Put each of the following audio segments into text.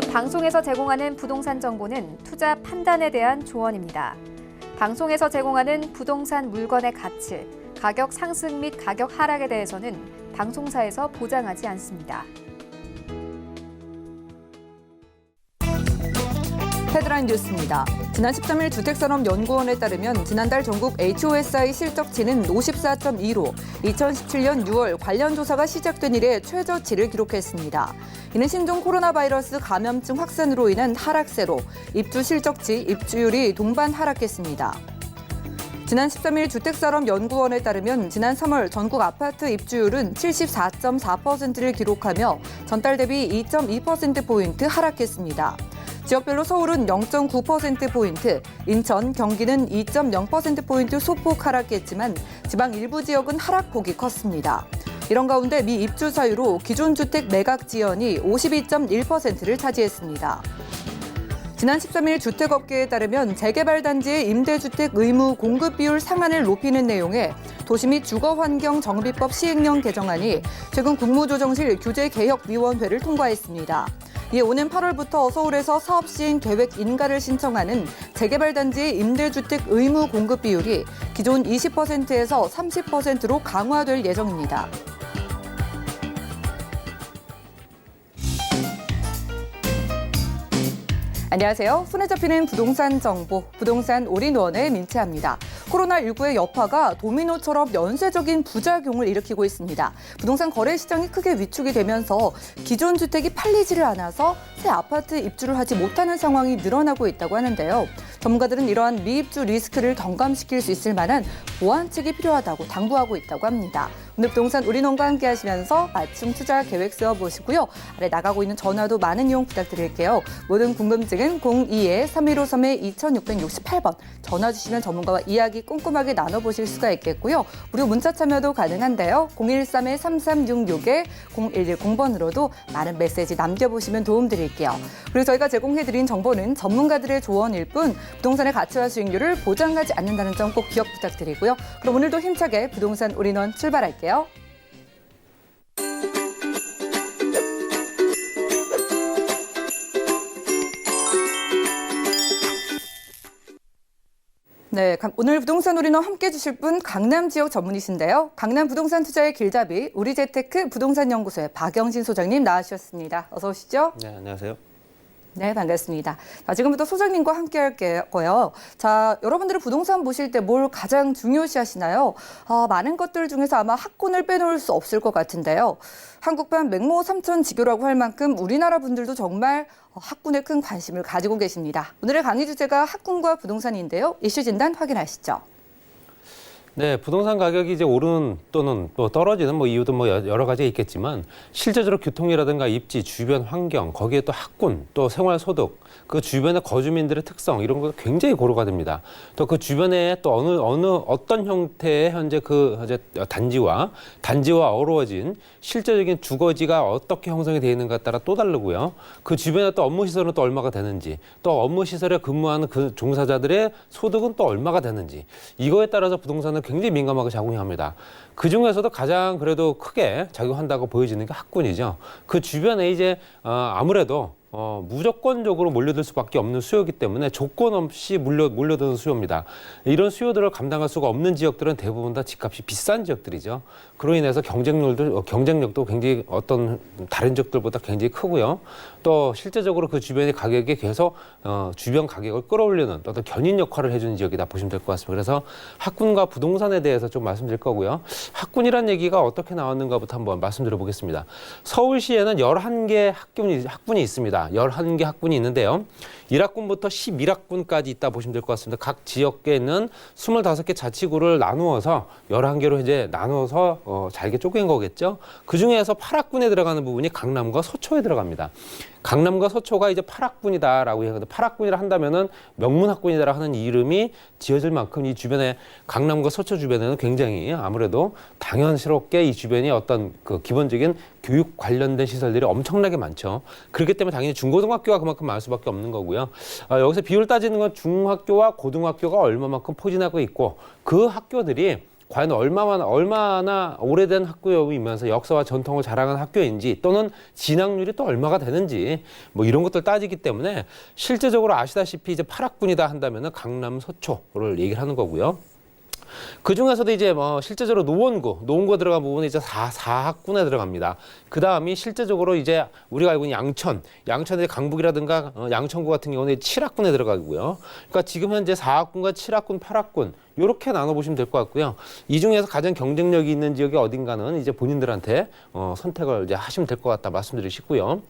본 방송에서 제공하는 부동산 정보는 투자 판단에 대한 조언입니다. 방송에서 제공하는 부동산 물건의 가치, 가격 상승 및 가격 하락에 대해서는 방송사에서 보장하지 않습니다. 헤드라인 뉴스입니다. 지난 13일 주택산업연구원에 따르면 지난달 전국 HOSI 실적치는 54.2로 2017년 6월 관련 조사가 시작된 이래 최저치를 기록했습니다. 이는 신종 코로나 바이러스 감염증 확산으로 인한 하락세로 입주 실적치, 입주율이 동반 하락했습니다. 지난 13일 주택산업연구원에 따르면 지난 3월 전국 아파트 입주율은 74.4%를 기록하며 전달 대비 2.2%포인트 하락했습니다. 지역별로 서울은 0.9%포인트, 인천, 경기는 2.0%포인트 소폭 하락했지만 지방 일부 지역은 하락폭이 컸습니다. 이런 가운데 미 입주 사유로 기존 주택 매각 지연이 52.1%를 차지했습니다. 지난 13일 주택업계에 따르면 재개발 단지의 임대주택 의무 공급 비율 상한을 높이는 내용의 도시 및 주거환경정비법 시행령 개정안이 최근 국무조정실 규제개혁위원회를 통과했습니다. 이에 오는 8월부터 서울에서 사업시행 계획 인가를 신청하는 재개발 단지의 임대주택 의무 공급 비율이 기존 20%에서 30%로 강화될 예정입니다. 안녕하세요. 손에 잡히는 부동산 정보, 부동산 올인원의 민채합니다. 코로나19의 여파가 도미노처럼 연쇄적인 부작용을 일으키고 있습니다. 부동산 거래 시장이 크게 위축이 되면서 기존 주택이 팔리지를 않아서 새 아파트 입주를 하지 못하는 상황이 늘어나고 있다고 하는데요. 전문가들은 이러한 미입주 리스크를 경감시킬 수 있을 만한 보완책이 필요하다고 당부하고 있다고 합니다. 오늘 부동산 올인원과 함께 하시면서 맞춤 투자 계획 세워보시고요. 아래 나가고 있는 전화도 많은 이용 부탁드릴게요. 모든 궁금증은 02-315-2668번 전화 주시면 전문가와 이야기 꼼꼼하게 나눠보실 수가 있겠고요. 무료 문자 참여도 가능한데요. 013-3366-0110번으로도 많은 메시지 남겨보시면 도움드릴게요. 그리고 저희가 제공해드린 정보는 전문가들의 조언일 뿐 부동산의 가치와 수익률을 보장하지 않는다는 점 꼭 기억 부탁드리고요. 그럼 오늘도 힘차게 부동산 올인원 출발할게요. 네, 오늘 부동산 올인원 함께 해주실 분 강남 지역 전문이신데요. 강남 부동산 투자의 길잡이 우리재테크 부동산연구소의 박영진 소장님 나와주셨습니다. 어서 오시죠. 네, 안녕하세요. 네, 반갑습니다. 자, 지금부터 소장님과 함께 할게요. 자, 여러분들은 부동산 보실 때 뭘 가장 중요시 하시나요? 많은 것들 중에서 아마 학군을 빼놓을 수 없을 것 같은데요. 한국판 맹모 삼천지교라고 할 만큼 우리나라 분들도 정말 학군에 큰 관심을 가지고 계십니다. 오늘의 강의 주제가 학군과 부동산인데요. 이슈 진단 확인하시죠. 네, 부동산 가격이 이제 오르는 또는 또 떨어지는 이유도 여러 가지가 있겠지만 실제적으로 교통이라든가 입지, 주변 환경, 거기에 또 학군, 또 생활소득, 그 주변의 거주민들의 특성 이런 것도 굉장히 고려가 됩니다. 또 그 주변에 또 어떤 형태의 현재 그 단지와 어우러진 실제적인 주거지가 어떻게 형성이 되어 있는가에 따라 또 다르고요. 그 주변에 또 업무 시설은 또 얼마가 되는지, 또 업무 시설에 근무하는 그 종사자들의 소득은 또 얼마가 되는지 이거에 따라서 부동산은 굉장히 민감하게 작용합니다. 그 중에서도 가장 그래도 크게 작용한다고 보여지는 게 학군이죠. 그 주변에 이제 아무래도 무조건적으로 몰려들 수밖에 없는 수요이기 때문에 조건 없이 몰려드는 수요입니다. 이런 수요들을 감당할 수가 없는 지역들은 대부분 다 집값이 비싼 지역들이죠. 그로 인해서 경쟁력도 굉장히 어떤 다른 지역들보다 굉장히 크고요. 또 실제적으로 그 주변의 가격이 계속 주변 가격을 끌어올리는 어떤 견인 역할을 해주는 지역이다 보시면 될 것 같습니다. 그래서 학군과 부동산에 대해서 좀 말씀드릴 거고요. 학군이란 얘기가 어떻게 나왔는가부터 한번 말씀드려 보겠습니다. 서울시에는 11개 학군이 있습니다. 11개 학군이 있는데요. 1학군부터 11학군까지 있다 보시면 될 것 같습니다. 각 지역에 있는 25개 자치구를 나누어서 11개로 이제 나눠서 잘게 쪼갠 거겠죠. 그 중에서 8학군에 들어가는 부분이 강남과 서초에 들어갑니다. 강남과 서초가 이제 8학군이다라고 하거든요. 8학군이라 한다면은 명문학군이다라고 하는 이름이 지어질 만큼 이 주변에 강남과 서초 주변에는 굉장히 아무래도 당연스럽게 이 주변이 어떤 그 기본적인 교육 관련된 시설들이 엄청나게 많죠. 그렇기 때문에 당연히 중고등학교가 그만큼 많을 수밖에 없는 거고요. 여기서 비율 따지는 건 중학교와 고등학교가 얼마만큼 포진하고 있고 그 학교들이 과연 얼마나 오래된 학교이면서 역사와 전통을 자랑하는 학교인지 또는 진학률이 또 얼마가 되는지 뭐 이런 것들 따지기 때문에 실제적으로 아시다시피 이제 8학군이다 한다면은 강남 서초를 얘기를 하는 거고요. 그 중에서도 이제 뭐 실제적으로 노원구 들어간 부분이 이제 4학군에 들어갑니다. 그 다음이 실제적으로 이제 우리가 알고 있는 양천의 강북이라든가 양천구 같은 경우는 7학군에 들어가고요. 그러니까 지금 현재 4학군과 7학군, 8학군 이렇게 나눠보시면 될 것 같고요. 이 중에서 가장 경쟁력이 있는 지역이 어딘가는 이제 본인들한테 선택을 이제 하시면 될 것 같다 말씀드리고 싶고요.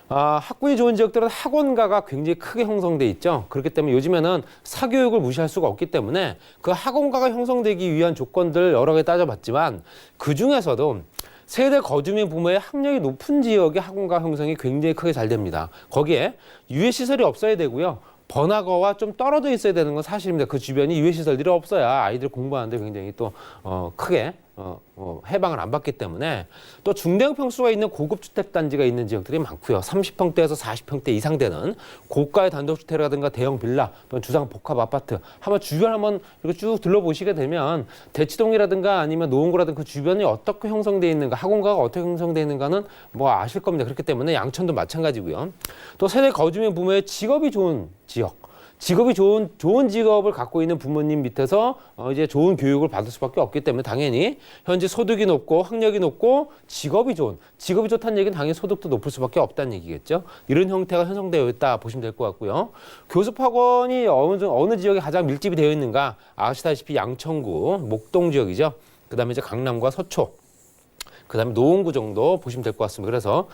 학군이 좋은 지역들은 학원가가 굉장히 크게 형성돼 있죠. 그렇기 때문에 요즘에는 사교육을 무시할 수가 없기 때문에 그 학원가가 형성되기 위한 조건들 여러 개 따져봤지만 그 중에서도 세대 거주민 부모의 학력이 높은 지역의 학원가 형성이 굉장히 크게 잘 됩니다. 거기에 유해시설이 없어야 되고요. 번화가와 좀 떨어져 있어야 되는 건 사실입니다. 그 주변이 유해시설들이 없어야 아이들 공부하는데 굉장히 또 크게 해방을 안 받기 때문에 또 중대형 평수가 있는 고급 주택 단지가 있는 지역들이 많고요. 30평대에서 40평대 이상 되는 고가의 단독주택이라든가 대형 빌라 또는 주상 복합 아파트 한번 주변 한번 이렇게 쭉 둘러보시게 되면 대치동이라든가 아니면 노원구라든가 그 주변이 어떻게 형성되어 있는가 학원가가 어떻게 형성되어 있는가는 뭐 아실 겁니다. 그렇기 때문에 양천도 마찬가지고요. 또 세대 거주민 부모의 직업이 좋은 지역 직업이 좋은 직업을 갖고 있는 부모님 밑에서 이제 좋은 교육을 받을 수밖에 없기 때문에 당연히 현재 소득이 높고 학력이 높고 직업이 좋다는 얘기는 당연히 소득도 높을 수밖에 없다는 얘기겠죠. 이런 형태가 형성되어 있다 보시면 될 것 같고요. 교습학원이 어느 지역에 가장 밀집이 되어 있는가 아시다시피 양천구, 목동 지역이죠. 그다음에 이제 강남과 서초. 그다음에 노원구 정도 보시면 될 것 같습니다. 그래서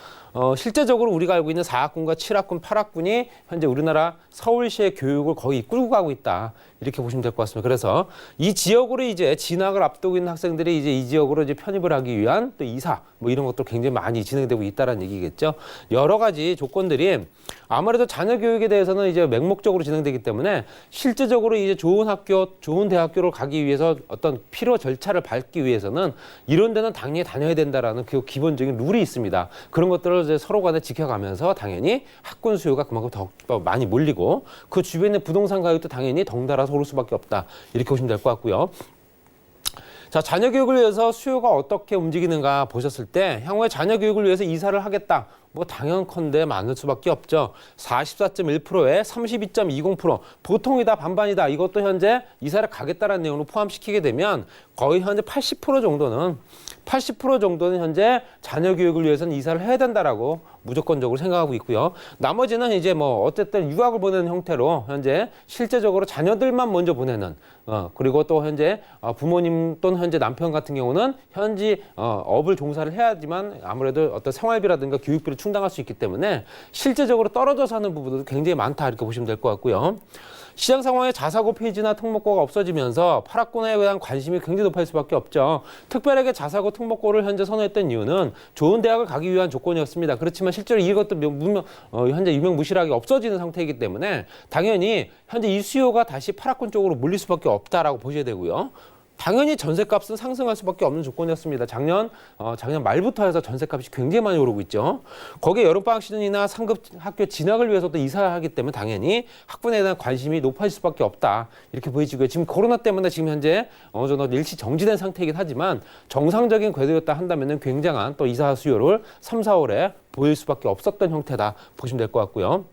실제적으로 우리가 알고 있는 4학군과 7학군, 8학군이 현재 우리나라 서울시의 교육을 거의 이끌고 가고 있다. 이렇게 보시면 될 것 같습니다. 그래서 이 지역으로 이제 진학을 앞두고 있는 학생들이 이제 이 지역으로 이제 편입을 하기 위한 또 이사 뭐 이런 것도 굉장히 많이 진행되고 있다라는 얘기겠죠. 여러 가지 조건들이 아무래도 자녀 교육에 대해서는 이제 맹목적으로 진행되기 때문에 실제적으로 이제 좋은 학교, 좋은 대학교를 가기 위해서 어떤 필요 절차를 밟기 위해서는 이런 데는 당연히 다녀야 된다라는 그 기본적인 룰이 있습니다. 그런 것들을 이제 서로 간에 지켜가면서 당연히 학군 수요가 그만큼 더 많이 몰리고 그 주변의 부동산 가격도 당연히 덩달아서 오를 수밖에 없다. 이렇게 보시면 될 것 같고요. 자, 자녀 교육을 위해서 수요가 어떻게 움직이는가 보셨을 때 향후에 자녀 교육을 위해서 이사를 하겠다. 뭐 당연컨대 많을 수밖에 없죠. 44.1%에 32.20% 보통이 다 반반이다. 이것도 현재 이사를 가겠다라는 내용으로 포함시키게 되면 거의 현재 80% 정도는 현재 자녀 교육을 위해서는 이사를 해야 된다라고 무조건적으로 생각하고 있고요. 나머지는 이제 뭐 어쨌든 유학을 보내는 형태로 현재 실제적으로 자녀들만 먼저 보내는 그리고 또 현재 부모님 또는 현재 남편 같은 경우는 현지 업을 종사를 해야지만 아무래도 어떤 생활비라든가 교육비를 충당할 수 있기 때문에 실제적으로 떨어져 사는 부분도 굉장히 많다 이렇게 보시면 될 것 같고요. 시장 상황에 자사고 폐지나 특목고가 없어지면서 8학군에 대한 관심이 굉장히 높아질 수밖에 없죠. 특별하게 자사고 특목고를 현재 선호했던 이유는 좋은 대학을 가기 위한 조건이었습니다. 그렇지만 실제로 이것도 현재 유명무실하게 없어지는 상태이기 때문에 당연히 현재 이 수요가 다시 8학군 쪽으로 몰릴 수밖에 없다라고 보셔야 되고요. 당연히 전셋값은 상승할 수밖에 없는 조건이었습니다. 작년 말부터 해서 전셋값이 굉장히 많이 오르고 있죠. 거기에 여름방학 시즌이나 상급 학교 진학을 위해서도 이사하기 때문에 당연히 학군에 대한 관심이 높아질 수밖에 없다. 이렇게 보여지고요. 지금 코로나 때문에 지금 현재 어느 정도 일시 정지된 상태이긴 하지만 정상적인 궤도였다 한다면 굉장한 또 이사 수요를 3, 4월에 보일 수밖에 없었던 형태다 보시면 될 것 같고요.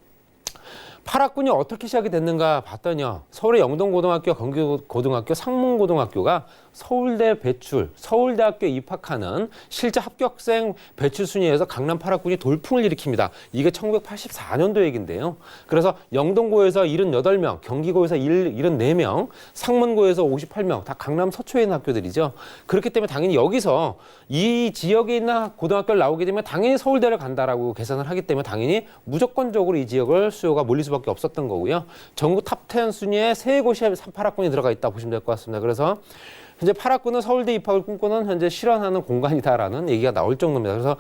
8학군이 어떻게 시작이 됐는가 봤더니요. 서울의 영동고등학교, 경기고등학교, 상문고등학교가 서울대학교에 입학하는 실제 합격생 배출 순위에서 강남 8학군이 돌풍을 일으킵니다. 이게 1984년도 얘기인데요. 그래서 영동고에서 78명, 경기고에서 74명, 상문고에서 58명, 다 강남 서초에 있는 학교들이죠. 그렇기 때문에 당연히 여기서 이 지역에 있는 고등학교를 나오게 되면 당연히 서울대를 간다라고 계산을 하기 때문에 당연히 무조건적으로 이 지역을 수요가 몰릴 수밖에 없었던 거고요. 전국 탑10 순위에 세 곳이 8학군이 들어가 있다 보시면 될 것 같습니다. 그래서 현재 8학군은 서울대 입학을 꿈꾸는 현재 실현하는 공간이다라는 얘기가 나올 정도입니다. 그래서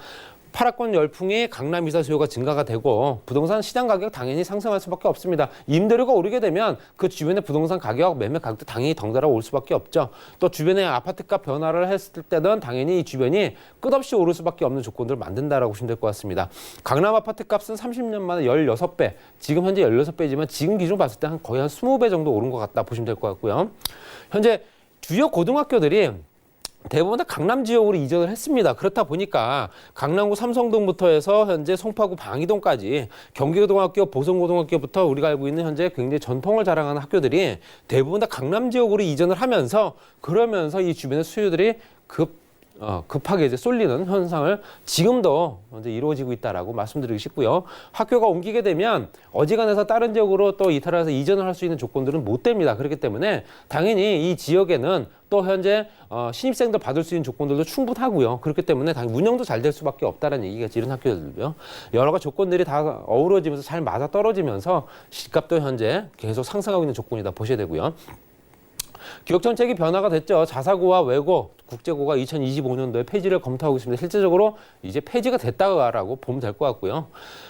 8학군 열풍이 강남 이사 수요가 증가가 되고 부동산 시장 가격 당연히 상승할 수밖에 없습니다. 임대료가 오르게 되면 그 주변의 부동산 가격, 매매 가격도 당연히 덩달아 올 수밖에 없죠. 또 주변의 아파트값 변화를 했을 때는 당연히 이 주변이 끝없이 오를 수밖에 없는 조건들을 만든다라고 보시면 될 것 같습니다. 강남 아파트값은 30년 만에 16배, 지금 현재 16배지만 지금 기준 봤을 때 거의 한 20배 정도 오른 것 같다 보시면 될 것 같고요. 현재 주요 고등학교들이 대부분 다 강남 지역으로 이전을 했습니다. 그렇다 보니까 강남구 삼성동부터 해서 현재 송파구 방이동까지 경기고등학교, 보성고등학교부터 우리가 알고 있는 현재 굉장히 전통을 자랑하는 학교들이 대부분 다 강남 지역으로 이전을 하면서 그러면서 이 주변의 수요들이 급하게 이제 쏠리는 현상을 지금도 이제 이루어지고 있다라고 말씀드리고 싶고요. 학교가 옮기게 되면 어지간해서 다른 지역으로 또 이탈해서 이전을 할 수 있는 조건들은 못 됩니다. 그렇기 때문에 당연히 이 지역에는 또 현재 신입생들 받을 수 있는 조건들도 충분하고요. 그렇기 때문에 당연히 운영도 잘 될 수밖에 없다는 얘기가 이런 학교들도요. 여러 가지 조건들이 다 어우러지면서 잘 맞아 떨어지면서 집값도 현재 계속 상승하고 있는 조건이다 보셔야 되고요. 교육 정책이 변화가 됐죠. 자사고와 외고, 국제고가 2025년도에 폐지를 검토하고 있습니다. 실제적으로 이제 폐지가 됐다라고 보면 될 것 같고요.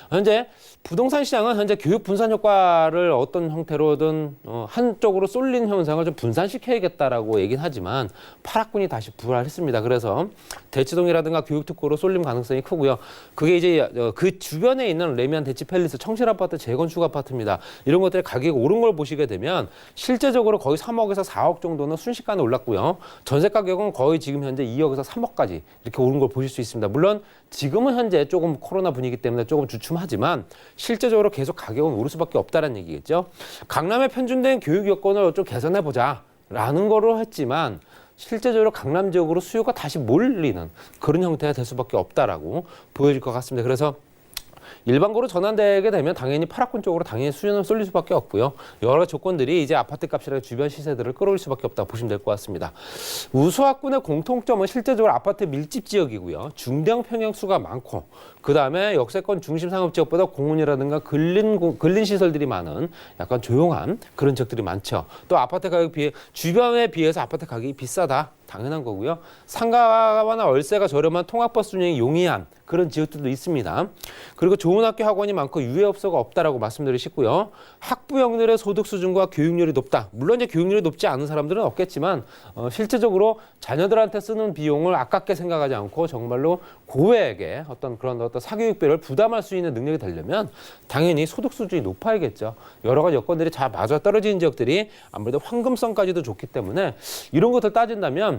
현재 부동산 시장은 현재 교육 분산 효과를 어떤 형태로든 한쪽으로 쏠린 현상을 좀 분산시켜야겠다라고 얘기는 하지만 파락군이 다시 부활했습니다. 그래서 대치동이라든가 교육특구로 쏠림 가능성이 크고요. 그게 이제 그 주변에 있는 레미안 대치팰리스 청실아파트, 재건축 아파트입니다. 이런 것들의 가격이 오른 걸 보시게 되면 실제적으로 거의 3억에서 4억 정도는 순식간에 올랐고요. 전세 가격은 거의 지금 현재 2억에서 3억까지 이렇게 오른 걸 보실 수 있습니다. 물론 지금은 현재 조금 코로나 분위기 때문에 조금 주춤하지만 실제적으로 계속 가격은 오를 수밖에 없다는 얘기겠죠. 강남에 편중된 교육 여건을 좀 개선해보자라는 거로 했지만 실제적으로 강남 지역으로 수요가 다시 몰리는 그런 형태가 될 수밖에 없다라고 보여질 것 같습니다. 그래서 일반고로 전환되게 되면 당연히 파락군 쪽으로 당연히 수요는 쏠릴 수밖에 없고요. 여러 조건들이 이제 아파트 값이나 주변 시세들을 끌어올 수밖에 없다고 보시면 될 것 같습니다. 우수학군의 공통점은 실제적으로 아파트 밀집 지역이고요. 중대형 평형수가 많고 그다음에 역세권 중심 상업 지역보다 공원이라든가 근린 시설들이 많은 약간 조용한 그런 지역들이 많죠. 또 아파트 가격 주변에 비해서 아파트 가격이 비싸다. 당연한 거고요. 상가나 월세가 저렴한 통학버스 운행이 용이한 그런 지역들도 있습니다. 그리고 좋은 학교 학원이 많고 유해업소가 없다라고 말씀드리고 싶고요. 학부형들의 소득 수준과 교육률이 높다. 물론 이제 교육률이 높지 않은 사람들은 없겠지만 실제적으로 자녀들한테 쓰는 비용을 아깝게 생각하지 않고 정말로 고액의 어떤 사교육비를 부담할 수 있는 능력이 되려면 당연히 소득 수준이 높아야겠죠. 여러 가지 여건들이 잘 맞아 떨어지는 지역들이 아무래도 황금성까지도 좋기 때문에 이런 것들 따진다면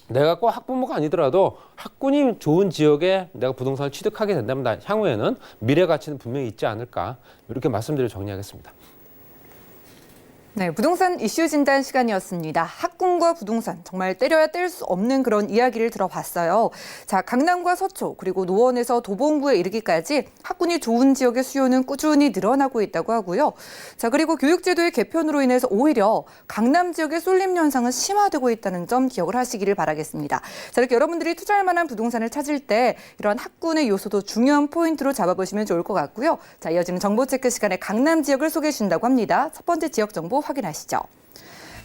내가 꼭 학부모가 아니더라도 학군이 좋은 지역에 내가 부동산을 취득하게 된다면 향후에는 미래 가치는 분명히 있지 않을까 이렇게 말씀드려 정리하겠습니다. 네, 부동산 이슈 진단 시간이었습니다. 학군과 부동산 정말 때려야 뗄 수 없는 그런 이야기를 들어봤어요. 자, 강남과 서초 그리고 노원에서 도봉구에 이르기까지 학군이 좋은 지역의 수요는 꾸준히 늘어나고 있다고 하고요. 자, 그리고 교육제도의 개편으로 인해서 오히려 강남 지역의 쏠림 현상은 심화되고 있다는 점 기억을 하시기를 바라겠습니다. 자, 이렇게 여러분들이 투자할 만한 부동산을 찾을 때 이런 학군의 요소도 중요한 포인트로 잡아보시면 좋을 것 같고요. 자, 이어지는 정보 체크 시간에 강남 지역을 소개해 주신다고 합니다. 첫 번째 지역 정보 확인하시죠.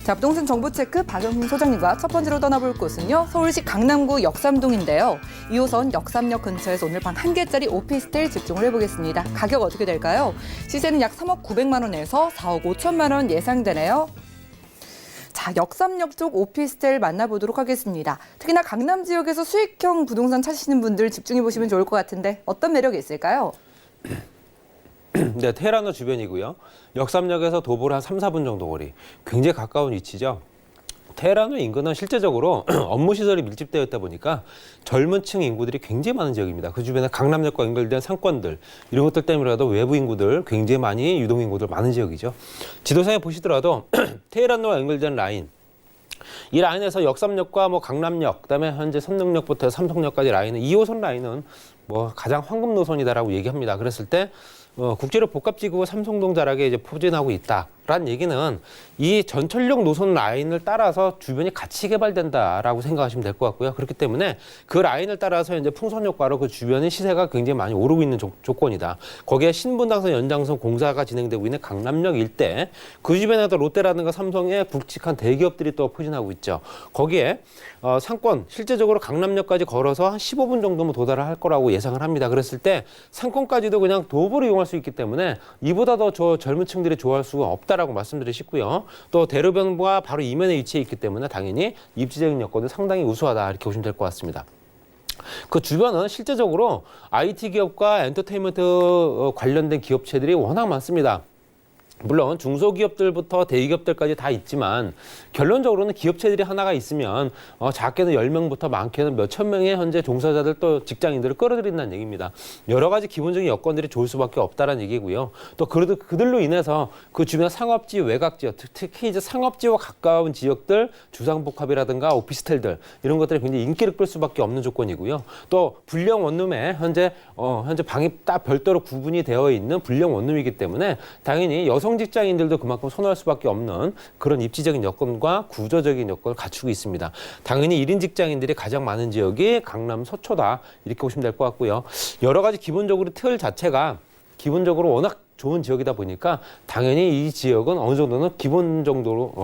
자, 부동산 정보 체크 박영훈 소장님과 첫 번째로 떠나볼 곳은요. 서울시 강남구 역삼동인데요. 2호선 역삼역 근처에서 오늘 방 1개짜리 오피스텔 집중을 해보겠습니다. 가격 어떻게 될까요? 시세는 약 3억 900만 원에서 4억 5천만 원 예상되네요. 자, 역삼역 쪽 오피스텔 만나보도록 하겠습니다. 특히나 강남 지역에서 수익형 부동산 찾으시는 분들 집중해 보시면 좋을 것 같은데 어떤 매력이 있을까요? 네, 테헤란로 주변이고요. 역삼역에서 도보로 한 3, 4분 정도 거리. 굉장히 가까운 위치죠. 테헤란로 인근은 실제적으로 업무 시설이 밀집되어 있다 보니까 젊은 층 인구들이 굉장히 많은 지역입니다. 그 주변에 강남역과 연결된 상권들 이런 것들 때문이라도 외부 인구들 굉장히 많이 유동 인구들 많은 지역이죠. 지도상에 보시더라도 테헤란로와 연결된 라인 이 라인에서 역삼역과 강남역, 그다음에 현재 선릉역부터 삼성역까지 라인은 2호선 라인은 가장 황금 노선이다라고 얘기합니다. 그랬을 때 국제로 복합지구 삼성동 자락에 이제 포진하고 있다라는 얘기는 이 전철역 노선 라인을 따라서 주변이 같이 개발된다라고 생각하시면 될 것 같고요. 그렇기 때문에 그 라인을 따라서 이제 풍선 효과로 그 주변의 시세가 굉장히 많이 오르고 있는 조건이다. 거기에 신분당선 연장선 공사가 진행되고 있는 강남역 일대 그 주변에도 롯데라든가 삼성의 굵직한 대기업들이 또 포진하고 있죠. 거기에 상권 실제적으로 강남역까지 걸어서 한 15분 정도면 도달을 할 거라고 예상을 합니다. 그랬을 때 상권까지도 그냥 도보로 이용할 수 있기 때문에 이보다 더 젊은 층들이 좋아할 수가 없다라고 말씀드리고 싶고요. 또 대로변과 바로 이면에 위치해 있기 때문에 당연히 입지적인 여건도 상당히 우수하다 이렇게 보시면 될 것 같습니다. 그 주변은 실제적으로 IT 기업과 엔터테인먼트 관련된 기업체들이 워낙 많습니다. 물론 중소기업들부터 대기업들까지 다 있지만 결론적으로는 기업체들이 하나가 있으면 작게는 10명부터 많게는 몇천 명의 현재 종사자들 또 직장인들을 끌어들인다는 얘기입니다. 여러 가지 기본적인 여건들이 좋을 수밖에 없다는 얘기고요. 또 그들로 인해서 그 주변 상업지, 외곽지역, 특히 이제 상업지와 가까운 지역들, 주상복합이라든가 오피스텔들 이런 것들이 굉장히 인기를 끌 수밖에 없는 조건이고요. 또 불량 원룸에 현재 방이 딱 별도로 구분이 되어 있는 불량 원룸이기 때문에 당연히 여성 직장인들도 그만큼 선호할 수밖에 없는 그런 입지적인 여건과 구조적인 여건을 갖추고 있습니다. 당연히 1인 직장인들이 가장 많은 지역이 강남 서초다 이렇게 보시면 될 것 같고요. 여러 가지 기본적으로 틀 자체가 기본적으로 워낙 좋은 지역이다 보니까 당연히 이 지역은 어느 정도는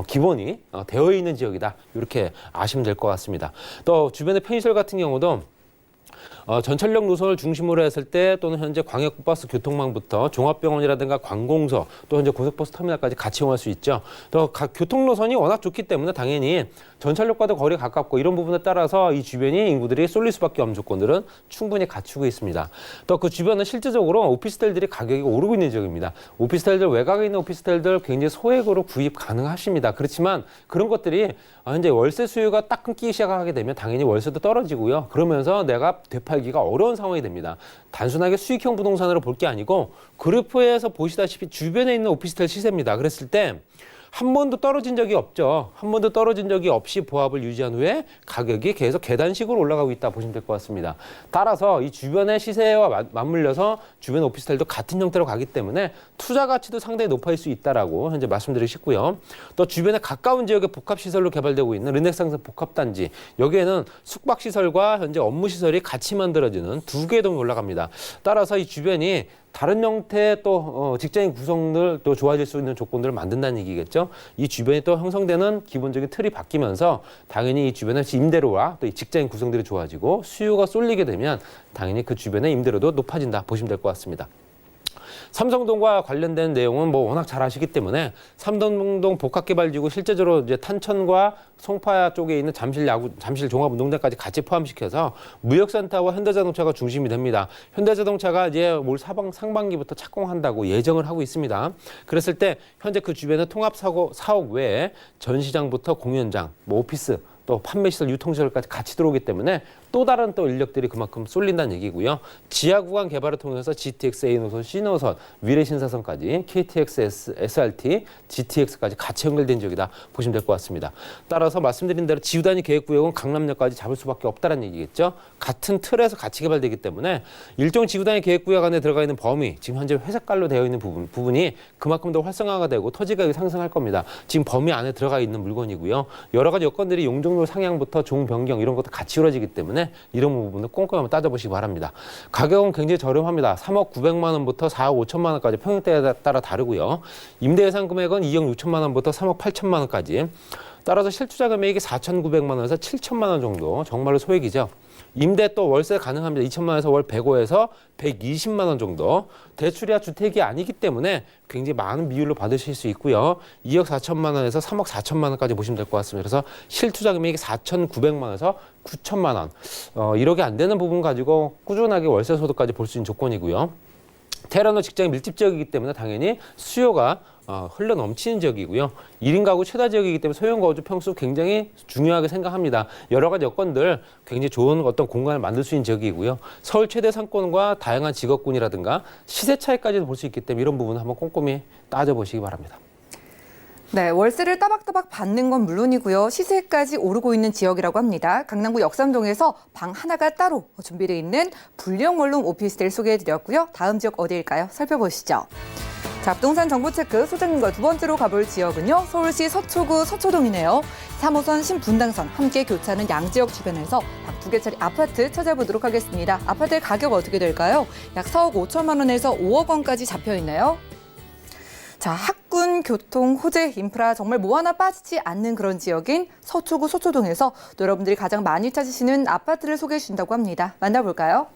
기본이 되어 있는 지역이다 이렇게 아시면 될 것 같습니다. 또 주변의 편의시설 같은 경우도 전철역 노선을 중심으로 했을 때 또는 현재 광역버스 교통망부터 종합병원이라든가 관공서 또 현재 고속버스 터미널까지 같이 이용할 수 있죠. 또 각 교통 노선이 워낙 좋기 때문에 당연히 전철역과도 거리 가깝고 이런 부분에 따라서 이 주변이 인구들이 쏠릴 수밖에 없는 조건들은 충분히 갖추고 있습니다. 또 그 주변은 실질적으로 오피스텔들이 가격이 오르고 있는 지역입니다. 오피스텔들 외곽에 있는 오피스텔들 굉장히 소액으로 구입 가능하십니다. 그렇지만 그런 것들이 현재 월세 수요가 딱 끊기기 시작하게 되면 당연히 월세도 떨어지고요. 그러면서 내가 되팔기가 어려운 상황이 됩니다. 단순하게 수익형 부동산으로 볼 게 아니고 그래프에서 보시다시피 주변에 있는 오피스텔 시세입니다. 그랬을 때 한 번도 떨어진 적이 없죠. 한 번도 떨어진 적이 없이 보합을 유지한 후에 가격이 계속 계단식으로 올라가고 있다 보시면 될 것 같습니다. 따라서 이 주변의 시세와 맞물려서 주변 오피스텔도 같은 형태로 가기 때문에 투자 가치도 상당히 높아질 수 있다라고 현재 말씀드리고 싶고요. 또 주변에 가까운 지역에 복합시설로 개발되고 있는 르네상스 복합단지 여기에는 숙박시설과 현재 업무시설이 같이 만들어지는 두 개의 동이 올라갑니다. 따라서 이 주변이 다른 형태의 또 직장인 구성들 또 좋아질 수 있는 조건들을 만든다는 얘기겠죠. 이 주변에 또 형성되는 기본적인 틀이 바뀌면서 당연히 이 주변의 임대료와 또 이 직장인 구성들이 좋아지고 수요가 쏠리게 되면 당연히 그 주변의 임대료도 높아진다 보시면 될 것 같습니다. 삼성동과 관련된 내용은 뭐 워낙 잘 아시기 때문에 삼성동 복합개발지구 실제적으로 이제 탄천과 송파 쪽에 있는 잠실 종합운동장까지 같이 포함시켜서 무역센터와 현대자동차가 중심이 됩니다. 현대자동차가 이제 올 상반기부터 착공한다고 예정을 하고 있습니다. 그랬을 때 현재 그 주변의 통합사업 외에 전시장부터 공연장, 뭐 오피스, 또 판매시설, 유통시설까지 같이 들어오기 때문에 또 다른 또 인력들이 그만큼 쏠린다는 얘기고요. 지하 구간 개발을 통해서 GTX A노선, C노선, 위례신사선까지 KTX, SRT, GTX까지 같이 연결된 지역이다 보시면 될 것 같습니다. 따라서 말씀드린 대로 지구단위 계획구역은 강남역까지 잡을 수밖에 없다는 얘기겠죠. 같은 틀에서 같이 개발되기 때문에 일종 지구단위 계획구역 안에 들어가 있는 범위, 지금 현재 회색깔로 되어 있는 부분이 그만큼 더 활성화가 되고 토지가격이 상승할 겁니다. 지금 범위 안에 들어가 있는 물건이고요. 여러 가지 여건들이 용적률 상향부터 종 변경 이런 것도 같이 이루어지기 때문에 이런 부분을 꼼꼼히 한번 따져보시기 바랍니다. 가격은 굉장히 저렴합니다. 3억 900만 원부터 4억 5천만 원까지 평형대에 따라 다르고요. 임대 예상 금액은 2억 6천만 원부터 3억 8천만 원까지. 따라서 실투자 금액이 4,900만 원에서 7천만 원 정도 정말로 소액이죠. 임대 또 월세 가능합니다. 2천만 원에서 월 105에서 120만 원 정도. 대출이야 주택이 아니기 때문에 굉장히 많은 비율로 받으실 수 있고요. 2억 4천만 원에서 3억 4천만 원까지 보시면 될 것 같습니다. 그래서 실투자 금액이 4,900만 원에서 9천만 원. 1억이 안 되는 부분 가지고 꾸준하게 월세 소득까지 볼 수 있는 조건이고요. 테라노 직장인 밀집 지역이기 때문에 당연히 수요가 흘러 넘치는 지역이고요. 1인 가구 최다 지역이기 때문에 소형 거주 평수 굉장히 중요하게 생각합니다. 여러 가지 여건들 굉장히 좋은 어떤 공간을 만들 수 있는 지역이고요. 서울 최대 상권과 다양한 직업군이라든가 시세 차이까지도 볼 수 있기 때문에 이런 부분을 한번 꼼꼼히 따져보시기 바랍니다. 네, 월세를 따박따박 받는 건 물론이고요. 시세까지 오르고 있는 지역이라고 합니다. 강남구 역삼동에서 방 하나가 따로 준비되어 있는 불량 원룸 오피스텔 소개해드렸고요. 다음 지역 어디일까요? 살펴보시죠. 자, 부동산 정보체크 소장님과 두 번째로 가볼 지역은요. 서울시 서초구 서초동이네요. 3호선 신분당선 함께 교차하는 양지역 주변에서 방 2개짜리 아파트 찾아보도록 하겠습니다. 아파트의 가격 어떻게 될까요? 약 4억 5천만 원에서 5억 원까지 잡혀있네요. 자, 학군, 교통, 호재, 인프라 정말 뭐 하나 빠지지 않는 그런 지역인 서초구 서초동에서 또 여러분들이 가장 많이 찾으시는 아파트를 소개해 주신다고 합니다. 만나볼까요?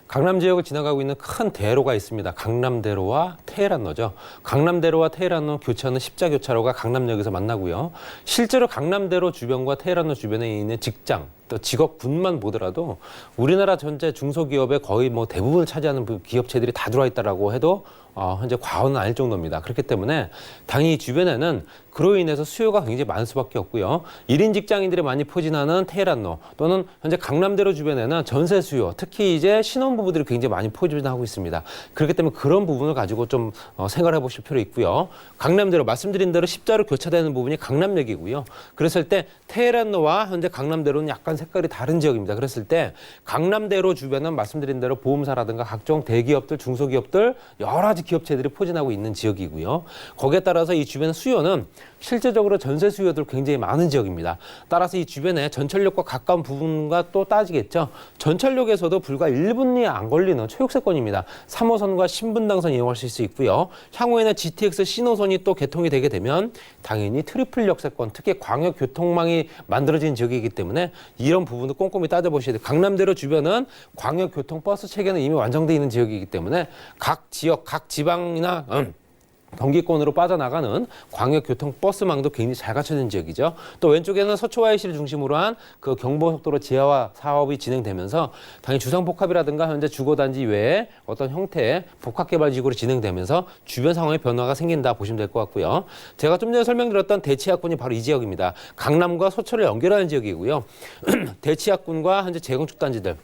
강남 지역을 지나가고 있는 큰 대로가 있습니다. 강남대로와 테헤란로죠. 강남대로와 테헤란로 교차하는 십자교차로가 강남역에서 만나고요. 실제로 강남대로 주변과 테헤란로 주변에 있는 직장, 또 직업군만 보더라도 우리나라 전체 중소기업의 거의 뭐 대부분을 차지하는 기업체들이 다 들어와 있다라고 해도 현재 과언은 아닐 정도입니다. 그렇기 때문에 당연히 주변에는 그로 인해서 수요가 굉장히 많을 수밖에 없고요. 1인 직장인들이 많이 포진하는 테헤란로 또는 현재 강남대로 주변에는 전세 수요, 특히 이제 신혼부부들이 굉장히 많이 포진하고 있습니다. 그렇기 때문에 그런 부분을 가지고 좀 생각해 보실 필요 있고요. 강남대로 말씀드린 대로 십자로 교차되는 부분이 강남역이고요. 그랬을 때 테헤란로와 현재 강남대로는 약간 색깔이 다른 지역입니다. 그랬을 때 강남대로 주변은 말씀드린 대로 보험사라든가 각종 대기업들, 중소기업들 여러 가지 기업체들이 포진하고 있는 지역이고요. 거기에 따라서 이 주변 수요는 실제적으로 전세 수요도 굉장히 많은 지역입니다. 따라서 이 주변에 전철역과 가까운 부분과 또 따지겠죠. 전철역에서도 불과 1분이 안 걸리는 초역세권입니다. 3호선과 신분당선 이용할 수 있고요. 향후에는 GTX 신호선이 또 개통이 되게 되면 당연히 트리플 역세권, 특히 광역교통망이 만들어진 지역이기 때문에 이런 부분도 꼼꼼히 따져보셔야 돼요. 강남대로 주변은 광역교통버스 체계는 이미 완성되어 있는 지역이기 때문에 각 지역, 각 지방이나 경기권으로 빠져나가는 광역교통버스망도 굉장히 잘 갖춰진 지역이죠. 또 왼쪽에는 서초YC를 중심으로 한 그 경부고속도로 지하화 사업이 진행되면서 당연히 주상복합이라든가 현재 주거단지 외에 어떤 형태의 복합개발지구로 진행되면서 주변 상황의 변화가 생긴다 보시면 될 것 같고요. 제가 좀 전에 설명드렸던 대치약군이 바로 이 지역입니다. 강남과 서초를 연결하는 지역이고요. 대치약군과 현재 재건축 단지들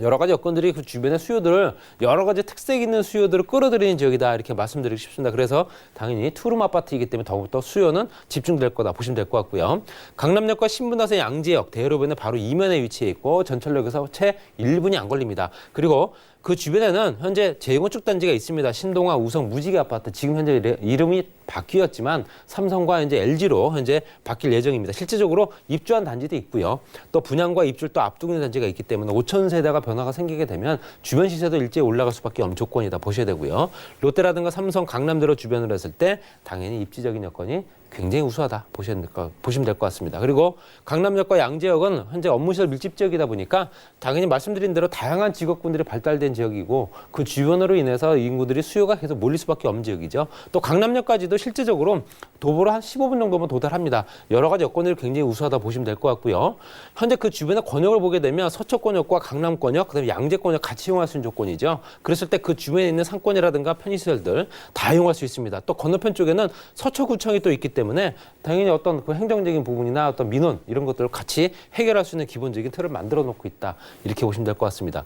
여러 가지 여건들이 그 주변의 수요들을 여러 가지 특색 있는 수요들을 끌어들이는 지역이다 이렇게 말씀드리고 싶습니다. 그래서 당연히 투룸 아파트이기 때문에 더욱더 수요는 집중될 거다 보시면 될 것 같고요. 강남역과 신분당선 양재역 대로변에 바로 이면에 위치해 있고 전철역에서 채 1분이 안 걸립니다. 그리고 그 주변에는 현재 재건축 단지가 있습니다. 신동아, 우성, 무지개 아파트. 지금 현재 이름이 바뀌었지만 삼성과 현재 LG로 현재 바뀔 예정입니다. 실질적으로 입주한 단지도 있고요. 또 분양과 입주를 또 앞두고 있는 단지가 있기 때문에 5천 세대가 변화가 생기게 되면 주변 시세도 일제히 올라갈 수밖에 없는 조건이다 보셔야 되고요. 롯데라든가 삼성, 강남대로 주변으로 했을 때 당연히 입지적인 여건이 굉장히 우수하다 보시면 될 것 같습니다. 그리고 강남역과 양재역은 현재 업무시설 밀집 지역이다 보니까 당연히 말씀드린 대로 다양한 직업군들이 발달된 지역이고 그 주변으로 인해서 인구들이 수요가 계속 몰릴 수밖에 없는 지역이죠. 또 강남역까지도 실질적으로 도보로 한 15분 정도면 도달합니다. 여러 가지 여건들이 굉장히 우수하다 보시면 될 것 같고요. 현재 그 주변의 권역을 보게 되면 서초권역과 강남권역, 그다음에 양재권역 같이 이용할 수 있는 조건이죠. 그랬을 때 그 주변에 있는 상권이라든가 편의시설들 다 이용할 수 있습니다. 또 건너편 쪽에는 서초구청이 또 있기 때문에 당연히 어떤 그 행정적인 부분이나 어떤 민원 이런 것들을 같이 해결할 수 있는 기본적인 틀을 만들어 놓고 있다. 이렇게 보시면 될 것 같습니다.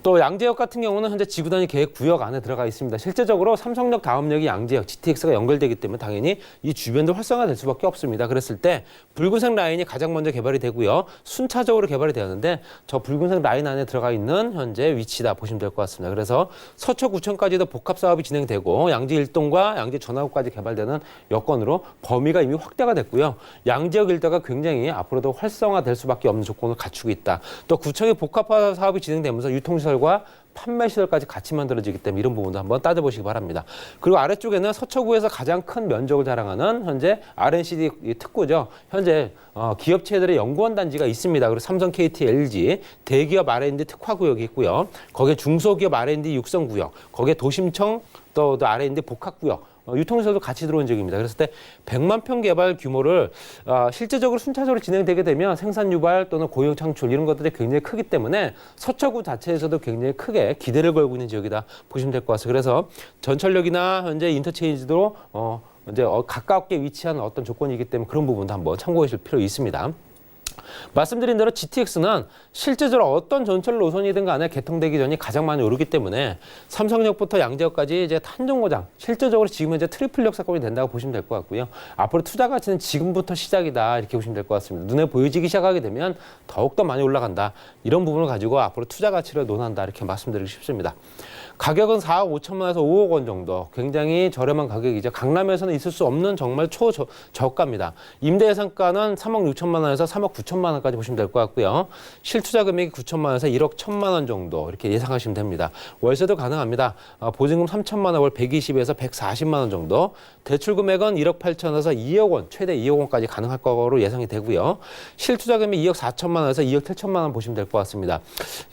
또 양재역 같은 경우는 현재 지구단위 계획 구역 안에 들어가 있습니다. 실제적으로 삼성역 다음 역이 양재역, GTX가 연결되기 때문에 당연히 이 주변도 활성화될 수밖에 없습니다. 그랬을 때 붉은색 라인이 가장 먼저 개발이 되고요. 순차적으로 개발이 되었는데 저 붉은색 라인 안에 들어가 있는 현재 위치다 보시면 될 것 같습니다. 그래서 서초구청까지도 복합 사업이 진행되고 양재 1동과 양재 전화구까지 개발되는 여건으로 범위가 이미 확대가 됐고요. 양재역 일대가 굉장히 앞으로도 활성화될 수밖에 없는 조건을 갖추고 있다. 또 구청의 복합화 사업이 진행되면서 유통시설과 판매시설까지 같이 만들어지기 때문에 이런 부분도 한번 따져보시기 바랍니다. 그리고 아래쪽에는 서초구에서 가장 큰 면적을 자랑하는 현재 R&CD 특구죠. 현재 기업체들의 연구원 단지가 있습니다. 그리고 삼성, KT, LG 대기업 R&D 특화구역이 있고요. 거기에 중소기업 R&D 육성구역, 거기에 도심청 또 R&D 복합구역, 유통시설도 같이 들어온 지역입니다. 그랬을 때 100만 평 개발 규모를 실제적으로 순차적으로 진행되게 되면 생산 유발 또는 고용 창출 이런 것들이 굉장히 크기 때문에 서초구 자체에서도 굉장히 크게 기대를 걸고 있는 지역이다 보시면 될 것 같습니다. 그래서 전철역이나 현재 인터체인지도 이제 가깝게 위치한 어떤 조건이기 때문에 그런 부분도 한번 참고해 주실 필요 있습니다. 말씀드린 대로 GTX는 실제적으로 어떤 전철 노선이든 간에 개통되기 전이 가장 많이 오르기 때문에 삼성역부터 양재역까지 이제 탄정거장 실제적으로 지금 현재 트리플 역세권이 된다고 보시면 될 것 같고요. 앞으로 투자 가치는 지금부터 시작이다 이렇게 보시면 될 것 같습니다. 눈에 보여지기 시작하게 되면 더욱더 많이 올라간다. 이런 부분을 가지고 앞으로 투자 가치를 논한다 이렇게 말씀드리고 싶습니다. 가격은 4억 5천만 원에서 5억 원 정도 굉장히 저렴한 가격이죠. 강남에서는 있을 수 없는 정말 초저가입니다. 임대 예상가는 3억 6천만 원에서 3억 9천만 2천만 원까지 보시면 될 것 같고요. 실투자 금액이 9천만 원에서 1억 1천만 원 정도 이렇게 예상하시면 됩니다. 월세도 가능합니다. 보증금 3천만 원, 월 120에서 140만 원 정도. 대출 금액은 1억 8천에서 2억 원, 최대 2억 원까지 가능할 거로 예상이 되고요. 실투자 금액 2억 4천만 원에서 2억 7천만 원 보시면 될 것 같습니다.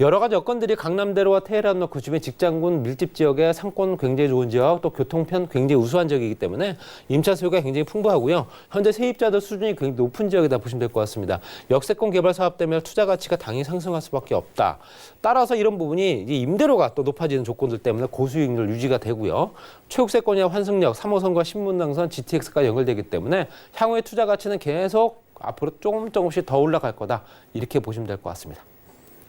여러 가지 여건들이 강남대로와 테헤란로 그 주변 직장군 밀집 지역의 상권 굉장히 좋은 지역, 또 교통편 굉장히 우수한 지역이기 때문에 임차 수요가 굉장히 풍부하고요. 현재 세입자들 수준이 굉장히 높은 지역이다 보시면 될 것 같습니다. 역세권 개발 사업 때문에 투자 가치가 당연히 상승할 수밖에 없다. 따라서 이런 부분이 이제 임대료가 또 높아지는 조건들 때문에 고수익률 유지가 되고요. 최국세권이나 환승역, 3호선과 신분당선, GTX가 연결되기 때문에 향후의 투자 가치는 계속 앞으로 조금씩 더 올라갈 거다. 이렇게 보시면 될 것 같습니다.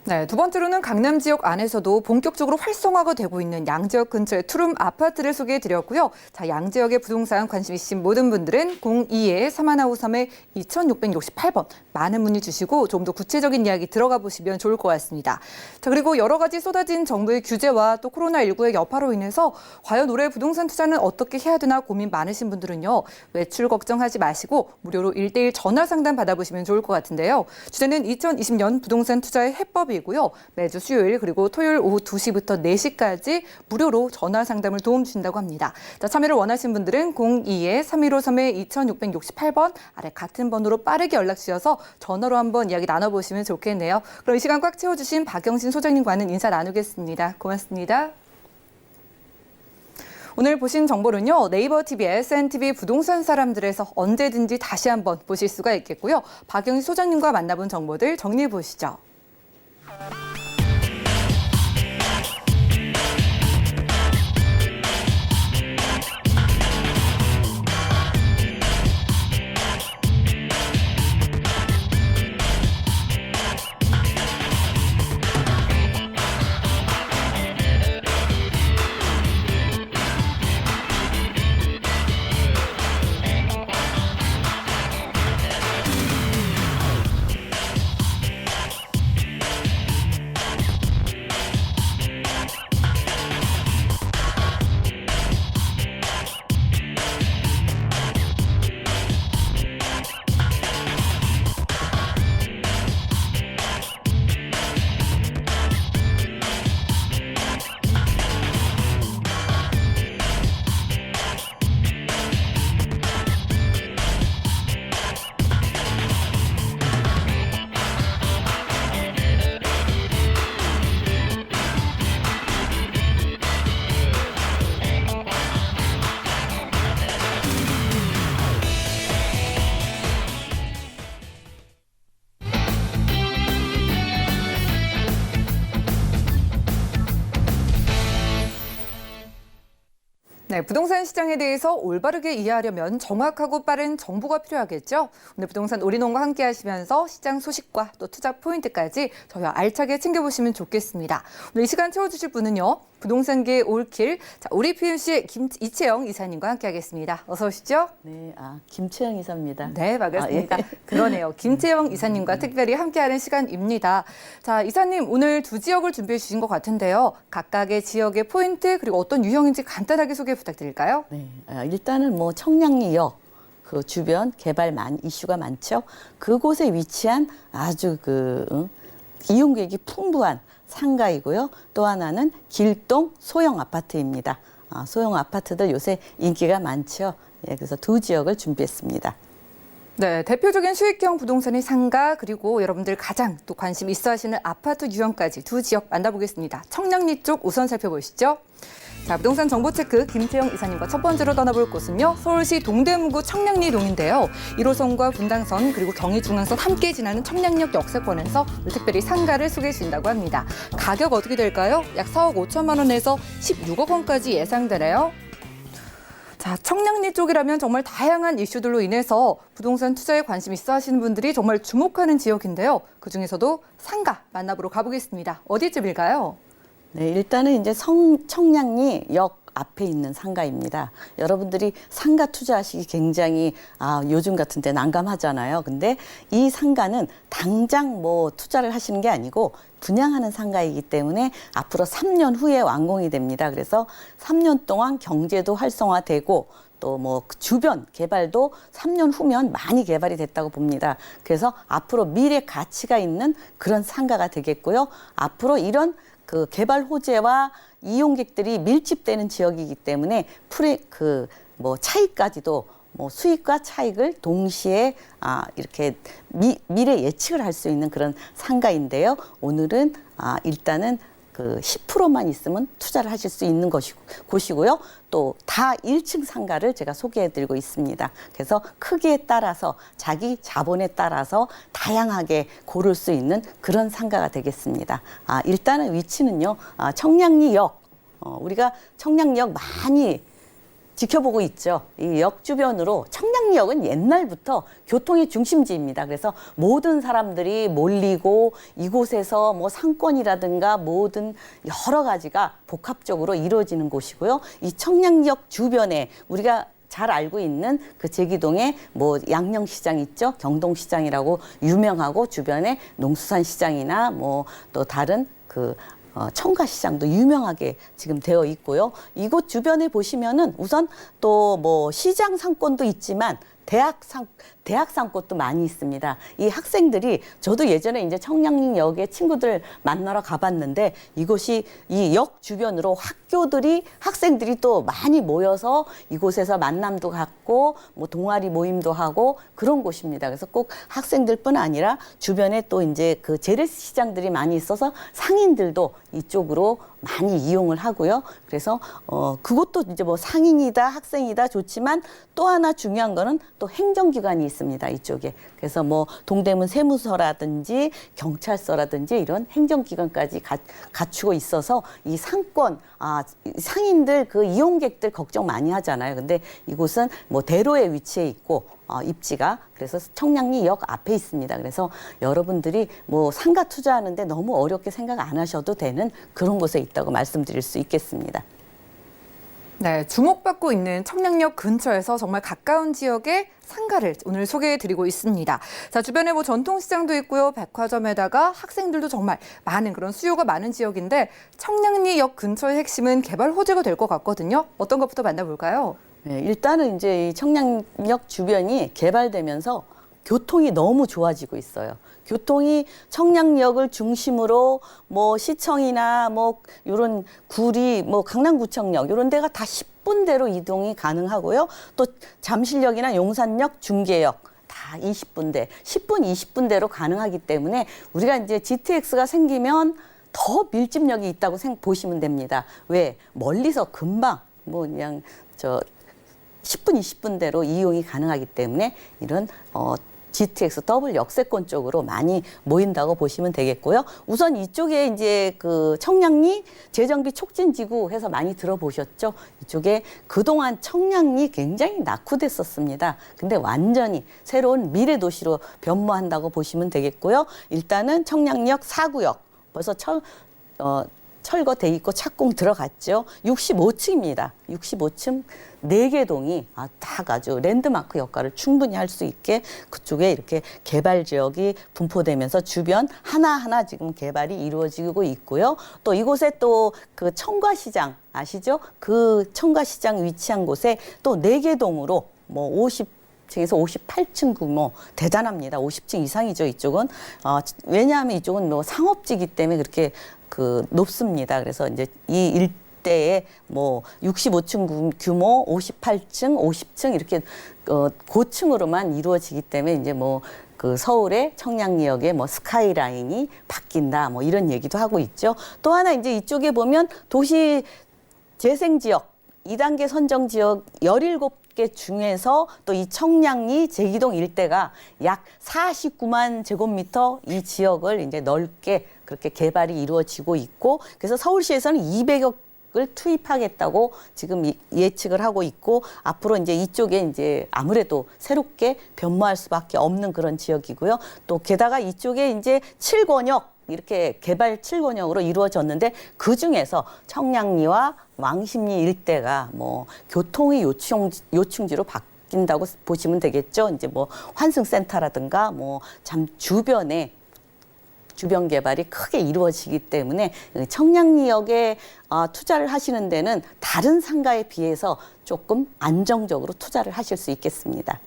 네, 두 번째로는 강남 지역 안에서도 본격적으로 활성화가 되고 있는 양지역 근처의 투룸 아파트를 소개해드렸고요. 자, 양지역의 부동산 관심 있으신 모든 분들은 02-3153-2668번 많은 문의 주시고 좀 더 구체적인 이야기 들어가 보시면 좋을 것 같습니다. 자, 그리고 여러 가지 쏟아진 정부의 규제와 또 코로나19의 여파로 인해서 과연 올해 부동산 투자는 어떻게 해야 되나 고민 많으신 분들은요. 외출 걱정하지 마시고 무료로 1:1 전화 상담 받아보시면 좋을 것 같은데요. 주제는 2020년 부동산 투자의 해법이 고요. 매주 수요일 그리고 토요일 오후 2시부터 4시까지 무료로 전화 상담을 도움 주신다고 합니다. 자, 참여를 원하신 분들은 02-3153-2668번 아래 같은 번호로 빠르게 연락 주셔서 전화로 한번 이야기 나눠보시면 좋겠네요. 그럼 이 시간 꽉 채워주신 박영신 소장님과는 인사 나누겠습니다. 고맙습니다. 오늘 보신 정보는요. 네이버 TV, SNTV 부동산 사람들에서 언제든지 다시 한번 보실 수가 있겠고요. 박영신 소장님과 만나본 정보들 정리해 보시죠. 네, 부동산 시장에 대해서 올바르게 이해하려면 정확하고 빠른 정보가 필요하겠죠. 오늘 부동산 올인원과 함께 하시면서 시장 소식과 또 투자 포인트까지 저희와 알차게 챙겨보시면 좋겠습니다. 오늘 이 시간 채워주실 분은요. 부동산계의 올킬, 자, 우리 PMC의 이채영 이사님과 함께 하겠습니다. 어서 오시죠. 네, 김채영 이사입니다. 네, 반갑습니다. 예. 그러네요. 김채영 이사님과 특별히 함께하는 시간입니다. 자, 이사님 오늘 두 지역을 준비해 주신 것 같은데요. 각각의 지역의 포인트 그리고 어떤 유형인지 간단하게 소개 부탁드릴까요? 네, 일단은 뭐 청량리역 그 주변 개발 이슈가 많죠. 그곳에 위치한 아주 이용객이 풍부한 상가이고요. 또 하나는 길동 소형 아파트입니다. 소형 아파트들 요새 인기가 많죠. 예, 그래서 두 지역을 준비했습니다. 네, 대표적인 수익형 부동산의 상가 그리고 여러분들 가장 또 관심 있어 하시는 아파트 유형까지 두 지역 만나보겠습니다. 청량리 쪽 우선 살펴보시죠. 자, 부동산 정보 체크 김채영 이사님과 첫 번째로 떠나볼 곳은요. 서울시 동대문구 청량리동인데요. 1호선과 분당선 그리고 경의중앙선 함께 지나는 청량리역 역세권에서 특별히 상가를 소개해 주신다고 합니다. 가격 어떻게 될까요? 약 4억 5천만 원에서 16억 원까지 예상되네요. 자, 청량리 쪽이라면 정말 다양한 이슈들로 인해서 부동산 투자에 관심 있어 하시는 분들이 정말 주목하는 지역인데요. 그중에서도 상가 만나보러 가보겠습니다. 어디쯤일까요? 네, 일단은 이제 청량리역 앞에 있는 상가입니다. 여러분들이 상가 투자하시기 굉장히 요즘 같은 때 난감하잖아요. 근데 이 상가는 당장 뭐 투자를 하시는 게 아니고 분양하는 상가이기 때문에 앞으로 3년 후에 완공이 됩니다. 그래서 3년 동안 경제도 활성화되고 또 뭐 주변 개발도 3년 후면 많이 개발이 됐다고 봅니다. 그래서 앞으로 미래 가치가 있는 그런 상가가 되겠고요. 앞으로 이런 그 개발 호재와 이용객들이 밀집되는 지역이기 때문에 차익까지도 뭐 수익과 차익을 동시에 이렇게 미래 예측을 할 수 있는 그런 상가인데요. 오늘은 일단은 그 10%만 있으면 투자를 하실 수 있는 곳이고요. 또 다 1층 상가를 제가 소개해드리고 있습니다. 그래서 크기에 따라서 자기 자본에 따라서 다양하게 고를 수 있는 그런 상가가 되겠습니다. 일단은 위치는요. 청량리역, 우리가 청량리역 많이 지켜보고 있죠. 이 역 주변으로 청량리역은 옛날부터 교통의 중심지입니다. 그래서 모든 사람들이 몰리고 이곳에서 뭐 상권이라든가 모든 여러 가지가 복합적으로 이루어지는 곳이고요. 이 청량리역 주변에 우리가 잘 알고 있는 그 제기동에 뭐 양령시장 있죠. 경동시장이라고 유명하고 주변에 농수산시장이나 뭐 또 다른 청가시장도 유명하게 지금 되어 있고요. 이곳 주변에 보시면은 우선 또 뭐 시장 상권도 있지만 대학 상권도 많이 있습니다. 이 학생들이 저도 예전에 이제 청량리역에 친구들 만나러 가봤는데 이곳이 이 역 주변으로 학생들이 또 많이 모여서 이곳에서 만남도 갖고 뭐 동아리 모임도 하고 그런 곳입니다. 그래서 꼭 학생들뿐 아니라 주변에 또 이제 그 재래시 시장들이 많이 있어서 상인들도 이쪽으로 많이 이용을 하고요. 그래서 그것도 이제 뭐 상인이다 학생이다 좋지만 또 하나 중요한 거는 또 행정기관이 있습니다. 이쪽에. 그래서 뭐 동대문 세무서라든지 경찰서라든지 이런 행정기관까지 갖추고 있어서 이 상권, 상인들 그 이용객들 걱정 많이 하잖아요. 근데 이곳은 뭐 대로에 위치해 있고 입지가 그래서 청량리역 앞에 있습니다. 그래서 여러분들이 뭐 상가 투자하는데 너무 어렵게 생각 안 하셔도 되는 그런 곳에 있다고 말씀드릴 수 있겠습니다. 네, 주목받고 있는 청량리역 근처에서 정말 가까운 지역의 상가를 오늘 소개해드리고 있습니다. 자, 주변에 뭐 전통시장도 있고요. 백화점에다가 학생들도 정말 많은 그런 수요가 많은 지역인데 청량리역 근처의 핵심은 개발 호재가 될 것 같거든요. 어떤 것부터 만나볼까요? 네, 일단은 이제 이 청량리역 주변이 개발되면서 교통이 너무 좋아지고 있어요. 교통이 청량리역을 중심으로 뭐 시청이나 뭐 이런 구리, 뭐 강남구청역 이런 데가 다 10분대로 이동이 가능하고요. 또 잠실역이나 용산역, 중계역 다 20분대, 10분, 20분대로 가능하기 때문에 우리가 이제 GTX가 생기면 더 밀집력이 있다고 보시면 됩니다. 왜? 멀리서 금방 뭐 그냥 10분, 20분대로 이용이 가능하기 때문에 이런 GTX 더블 역세권 쪽으로 많이 모인다고 보시면 되겠고요. 우선 이쪽에 이제 그 청량리 재정비 촉진지구 해서 많이 들어보셨죠? 이쪽에 그동안 청량리 굉장히 낙후됐었습니다. 근데 완전히 새로운 미래 도시로 변모한다고 보시면 되겠고요. 일단은 청량리역 4구역 벌써 철거돼 있고 착공 들어갔죠. 65층입니다. 65층 4개 동이 딱 아주 랜드마크 역할을 충분히 할 수 있게 그쪽에 이렇게 개발 지역이 분포되면서 주변 하나하나 지금 개발이 이루어지고 있고요. 또 이곳에 또 그 청과시장 아시죠? 그 청과시장 위치한 곳에 또 4개 동으로 뭐 50층에서 58층 규모 대단합니다. 50층 이상이죠, 이쪽은. 왜냐하면 이쪽은 뭐 상업지기 때문에 그렇게 높습니다. 그래서 이제 이 일대에 뭐 65층 규모, 58층, 50층 이렇게 고층으로만 이루어지기 때문에 이제 뭐 서울의 청량리역의 뭐 스카이라인이 바뀐다 뭐 이런 얘기도 하고 있죠. 또 하나 이제 이쪽에 보면 도시 재생지역 2단계 선정지역 17개 중에서 또 이 청량리 제기동 일대가 약 49만 제곱미터 이 지역을 이제 넓게 그렇게 개발이 이루어지고 있고 그래서 서울시에서는 200억을 투입하겠다고 지금 예측을 하고 있고 앞으로 이제 이쪽에 이제 아무래도 새롭게 변모할 수밖에 없는 그런 지역이고요. 또 게다가 이쪽에 이제 7권역 이렇게 개발 7권역으로 이루어졌는데 그 중에서 청량리와 왕십리 일대가 뭐 교통의 요충지로 바뀐다고 보시면 되겠죠. 이제 뭐 환승센터라든가 뭐 참 주변 개발이 크게 이루어지기 때문에 청량리역에 투자를 하시는 데는 다른 상가에 비해서 조금 안정적으로 투자를 하실 수 있겠습니다.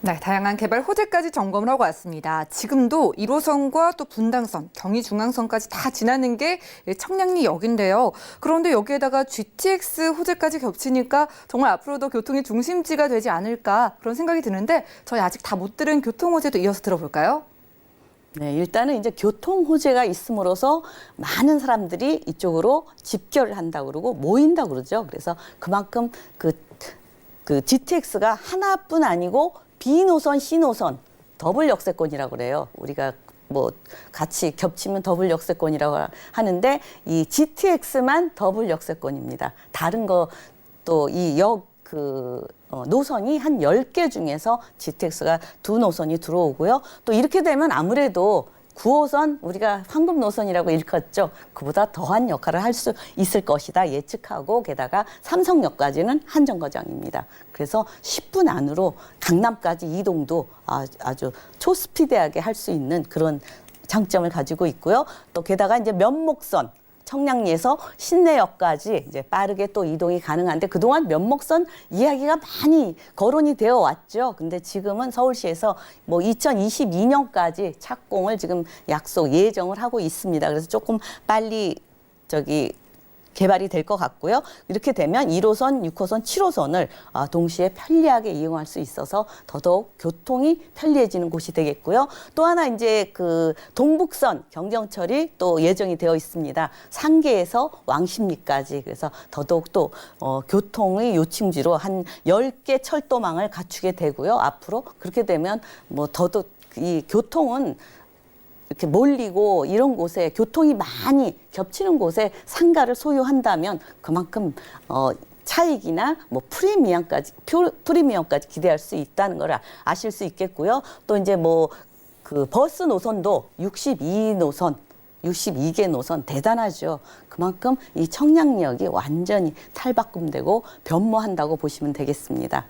네, 다양한 개발 호재까지 점검을 하고 왔습니다. 지금도 1호선과 또 분당선, 경의중앙선까지 다 지나는 게 청량리역인데요. 그런데 여기에다가 GTX 호재까지 겹치니까 정말 앞으로도 교통의 중심지가 되지 않을까 그런 생각이 드는데 저희 아직 다 못 들은 교통 호재도 이어서 들어볼까요? 네, 일단은 이제 교통 호재가 있음으로써 많은 사람들이 이쪽으로 집결을 한다고 그러고 모인다고 그러죠. 그래서 그만큼 그 GTX가 하나뿐 아니고 B노선, C노선 더블 역세권이라고 그래요. 우리가 뭐 같이 겹치면 더블 역세권이라고 하는데 이 GTX만 더블 역세권입니다. 다른 거 또 이 노선이 한 10개 중에서 GTX가 2노선이 들어오고요. 또 이렇게 되면 아무래도 9호선 우리가 황금 노선이라고 일컫죠. 그보다 더한 역할을 할 수 있을 것이다 예측하고 게다가 삼성역까지는 한정거장입니다. 그래서 10분 안으로 강남까지 이동도 아주 초스피디하게 할 수 있는 그런 장점을 가지고 있고요. 또 게다가 이제 면목선 청량리에서 신내역까지 이제 빠르게 또 이동이 가능한데 그동안 면목선 이야기가 많이 거론이 되어 왔죠. 근데 지금은 서울시에서 뭐 2022년까지 착공을 지금 예정을 하고 있습니다. 그래서 조금 빨리 개발이 될 것 같고요. 이렇게 되면 1호선, 6호선, 7호선을 동시에 편리하게 이용할 수 있어서 더더욱 교통이 편리해지는 곳이 되겠고요. 또 하나 이제 그 동북선 경정철이 또 예정이 되어 있습니다. 상계에서 왕십리까지. 그래서 더더욱 또 교통의 요충지로 한 10개 철도망을 갖추게 되고요. 앞으로 그렇게 되면 뭐 더더욱 이 교통은 이렇게 몰리고 이런 곳에 교통이 많이 겹치는 곳에 상가를 소유한다면 그만큼 차익이나 뭐 프리미엄까지 기대할 수 있다는 걸 아실 수 있겠고요. 또 이제 뭐 그 버스 노선도 62개 노선 대단하죠. 그만큼 이 청량리역이 완전히 탈바꿈되고 변모한다고 보시면 되겠습니다.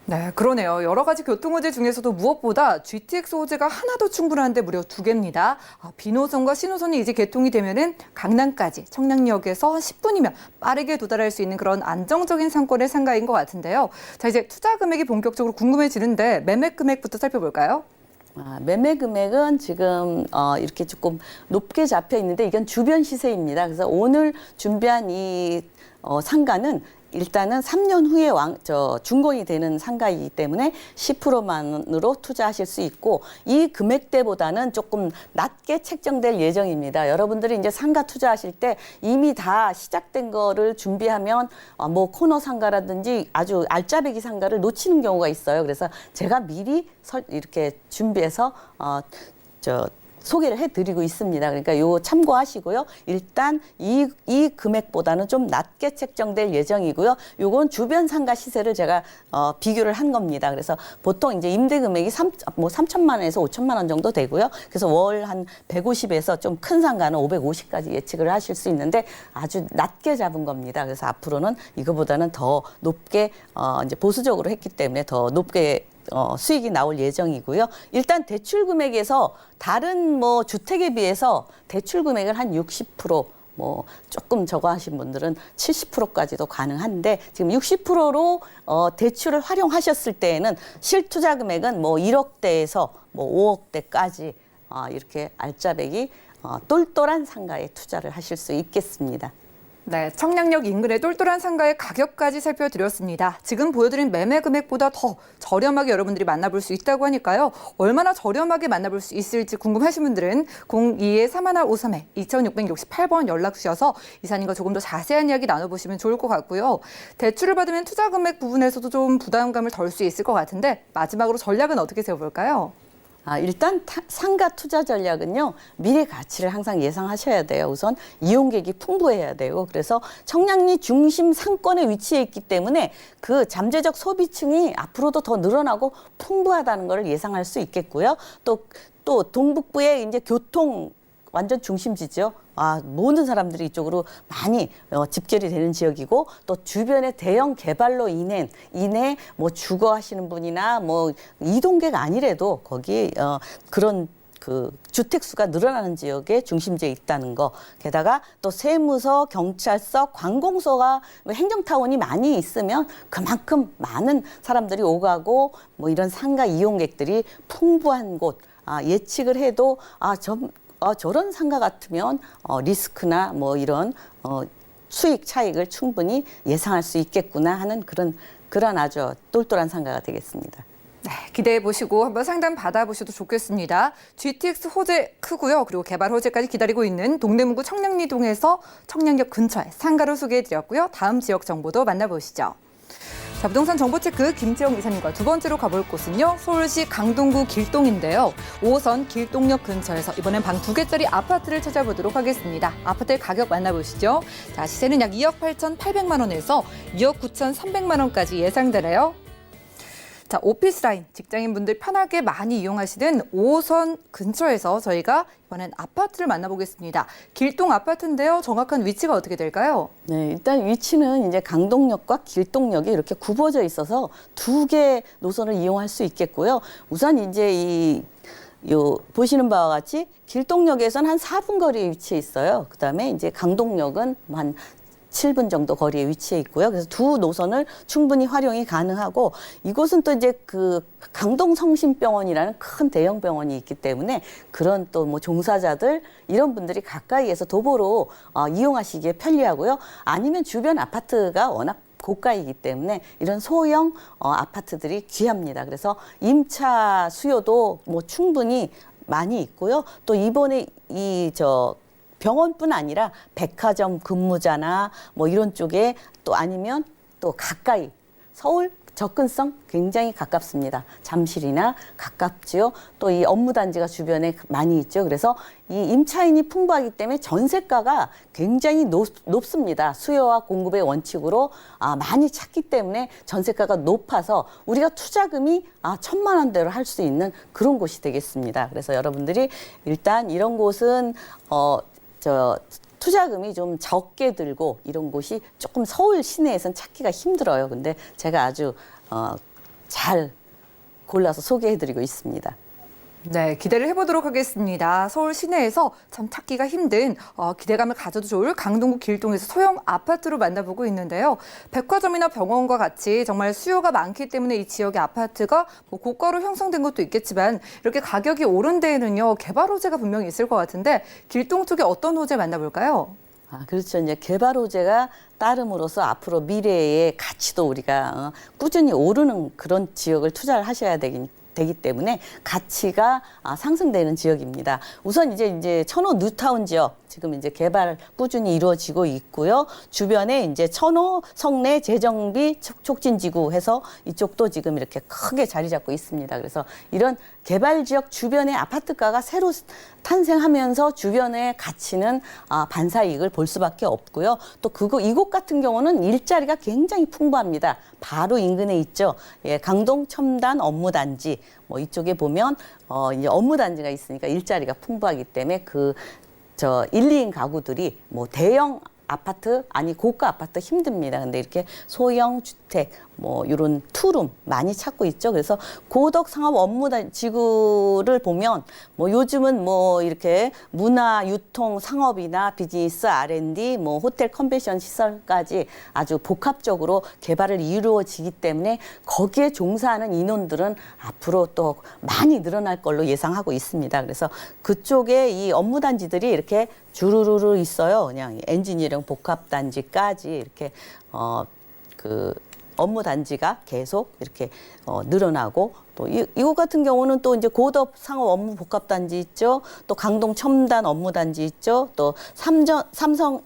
네, 그러네요. 여러 가지 교통 호재 중에서도 무엇보다 GTX 호재가 하나도 충분한데 무려 2개입니다. B노선과 C노선이 이제 개통이 되면은 강남까지 청량리역에서 10분이면 빠르게 도달할 수 있는 그런 안정적인 상권의 상가인 것 같은데요. 자, 이제 투자 금액이 본격적으로 궁금해지는데 매매 금액부터 살펴볼까요? 매매 금액은 지금 이렇게 조금 높게 잡혀 있는데 이건 주변 시세입니다. 그래서 오늘 준비한 이 상가는 일단은 3년 후에 준공이 되는 상가이기 때문에 10%만으로 투자하실 수 있고 이 금액대보다는 조금 낮게 책정될 예정입니다. 여러분들이 이제 상가 투자하실 때 이미 다 시작된 거를 준비하면 뭐 코너 상가라든지 아주 알짜배기 상가를 놓치는 경우가 있어요. 그래서 제가 미리 이렇게 준비해서 소개를 해드리고 있습니다. 그러니까 요 참고하시고요. 일단 이 금액보다는 좀 낮게 책정될 예정이고요. 요건 주변 상가 시세를 제가 비교를 한 겁니다. 그래서 보통 이제 임대 금액이 3천만 원에서 5천만 원 정도 되고요. 그래서 월 한 150에서 좀 큰 상가는 550까지 예측을 하실 수 있는데 아주 낮게 잡은 겁니다. 그래서 앞으로는 이거보다는 더 높게 이제 보수적으로 했기 때문에 더 높게 수익이 나올 예정이고요. 일단 대출 금액에서 다른 뭐 주택에 비해서 대출 금액을 한 60% 뭐 조금 저거 하신 분들은 70%까지도 가능한데 지금 60%로 대출을 활용하셨을 때에는 실투자 금액은 뭐 1억대에서 뭐 5억대까지 이렇게 알짜배기 똘똘한 상가에 투자를 하실 수 있겠습니다. 네, 청량역 인근의 똘똘한 상가의 가격까지 살펴드렸습니다. 지금 보여드린 매매 금액보다 더 저렴하게 여러분들이 만나볼 수 있다고 하니까요. 얼마나 저렴하게 만나볼 수 있을지 궁금하신 분들은 02-3153에 2668번 연락 주셔서 이사님과 조금 더 자세한 이야기 나눠보시면 좋을 것 같고요. 대출을 받으면 투자 금액 부분에서도 좀 부담감을 덜 수 있을 것 같은데 마지막으로 전략은 어떻게 세워볼까요? 일단 상가 투자 전략은요. 미래 가치를 항상 예상하셔야 돼요. 우선 이용객이 풍부해야 되고 그래서 청량리 중심 상권에 위치해 있기 때문에 그 잠재적 소비층이 앞으로도 더 늘어나고 풍부하다는 걸 예상할 수 있겠고요. 또 동북부의 이제 교통 완전 중심지죠. 모든 사람들이 이쪽으로 많이 집결이 되는 지역이고 또 주변에 대형 개발로 인해 뭐 주거 하시는 분이나 뭐 이동계가 아니래도 거기 그런 그 주택 수가 늘어나는 지역에 중심지에 있다는 거. 게다가 또 세무서, 경찰서, 관공서가 행정타운이 많이 있으면 그만큼 많은 사람들이 오가고 뭐 이런 상가 이용객들이 풍부한 곳. 예측을 해도 저런 상가 같으면 리스크나 뭐 이런 수익 차익을 충분히 예상할 수 있겠구나 하는 그런 아주 똘똘한 상가가 되겠습니다. 네, 기대해 보시고 한번 상담 받아보셔도 좋겠습니다. GTX 호재 크고요. 그리고 개발 호재까지 기다리고 있는 동대문구 청량리동에서 청량역 근처에 상가로 소개해드렸고요. 다음 지역 정보도 만나보시죠. 자, 부동산 정보체크 김지영 이사님과 두 번째로 가볼 곳은요. 서울시 강동구 길동인데요. 5호선 길동역 근처에서 이번엔 방 2개짜리 아파트를 찾아보도록 하겠습니다. 아파트의 가격 만나보시죠. 자, 시세는 약 2억 8,800만 원에서 2억 9,300만 원까지 예상되네요. 자, 오피스 라인 직장인분들 편하게 많이 이용하시는 5호선 근처에서 저희가 이번엔 아파트를 만나보겠습니다. 길동 아파트인데요. 정확한 위치가 어떻게 될까요? 네, 일단 위치는 이제 강동역과 길동역이 이렇게 굽어져 있어서 2개 노선을 이용할 수 있겠고요. 우선 이제 보시는 바와 같이 길동역에서는 한 4분 거리에 위치해 있어요. 그다음에 이제 강동역은 한 7분 정도 거리에 위치해 있고요. 그래서 두 노선을 충분히 활용이 가능하고 이곳은 또 이제 그 강동성심병원이라는 큰 대형 병원이 있기 때문에 그런 또 뭐 종사자들 이런 분들이 가까이에서 도보로 이용하시기에 편리하고요. 아니면 주변 아파트가 워낙 고가이기 때문에 이런 소형 아파트들이 귀합니다. 그래서 임차 수요도 뭐 충분히 많이 있고요. 또 이번에 병원뿐 아니라 백화점 근무자나 뭐 이런 쪽에 또 아니면 또 가까이 서울 접근성 굉장히 가깝습니다. 잠실이나 가깝지요. 또 이 업무단지가 주변에 많이 있죠. 그래서 이 임차인이 풍부하기 때문에 전세가가 굉장히 높습니다. 수요와 공급의 원칙으로 많이 찾기 때문에 전세가가 높아서 우리가 투자금이 1,000만 원대로 할 수 있는 그런 곳이 되겠습니다. 그래서 여러분들이 일단 이런 곳은 투자금이 좀 적게 들고 이런 곳이 조금 서울 시내에서는 찾기가 힘들어요. 근데 제가 아주 잘 골라서 소개해드리고 있습니다. 네, 기대를 해보도록 하겠습니다. 서울 시내에서 참 찾기가 힘든 기대감을 가져도 좋을 강동구 길동에서 소형 아파트로 만나보고 있는데요. 백화점이나 병원과 같이 정말 수요가 많기 때문에 이 지역의 아파트가 뭐 고가로 형성된 것도 있겠지만 이렇게 가격이 오른 데에는요. 개발 호재가 분명히 있을 것 같은데 길동 쪽에 어떤 호재 만나볼까요? 그렇죠. 이제 개발 호재가 따름으로써 앞으로 미래의 가치도 우리가 꾸준히 오르는 그런 지역을 투자를 하셔야 되기 때문에 가치가 상승되는 지역입니다. 우선 이제 천호 뉴타운 지역 지금 이제 개발 꾸준히 이루어지고 있고요. 주변에 이제 천호 성내 재정비 촉진지구 해서 이쪽도 지금 이렇게 크게 자리 잡고 있습니다. 그래서 이런 개발 지역 주변의 아파트가가 새로 탄생하면서 주변의 가치는 반사이익을 볼 수밖에 없고요. 또 이곳 같은 경우는 일자리가 굉장히 풍부합니다. 바로 인근에 있죠. 예, 강동 첨단 업무단지 뭐 이쪽에 보면 이제 업무단지가 있으니까 일자리가 풍부하기 때문에 1, 2인 가구들이 뭐 대형 아파트 고가 아파트 힘듭니다. 근데 이렇게 소형 주택 뭐 이런 투룸 많이 찾고 있죠. 그래서 고덕 상업 업무지구를 보면 뭐 요즘은 뭐 이렇게 문화 유통 상업이나 비즈니스 R&D 뭐 호텔 컨벤션 시설까지 아주 복합적으로 개발을 이루어지기 때문에 거기에 종사하는 인원들은 앞으로 또 많이 늘어날 걸로 예상하고 있습니다. 그래서 그쪽에 이 업무단지들이 이렇게 주르르르 있어요. 그냥 엔지니어링 복합단지까지 이렇게 업무 단지가 계속 이렇게 늘어나고 또 이곳 같은 경우는 또 이제 고덕 상업 업무 복합 단지 있죠. 또 강동 첨단 업무 단지 있죠. 또 삼성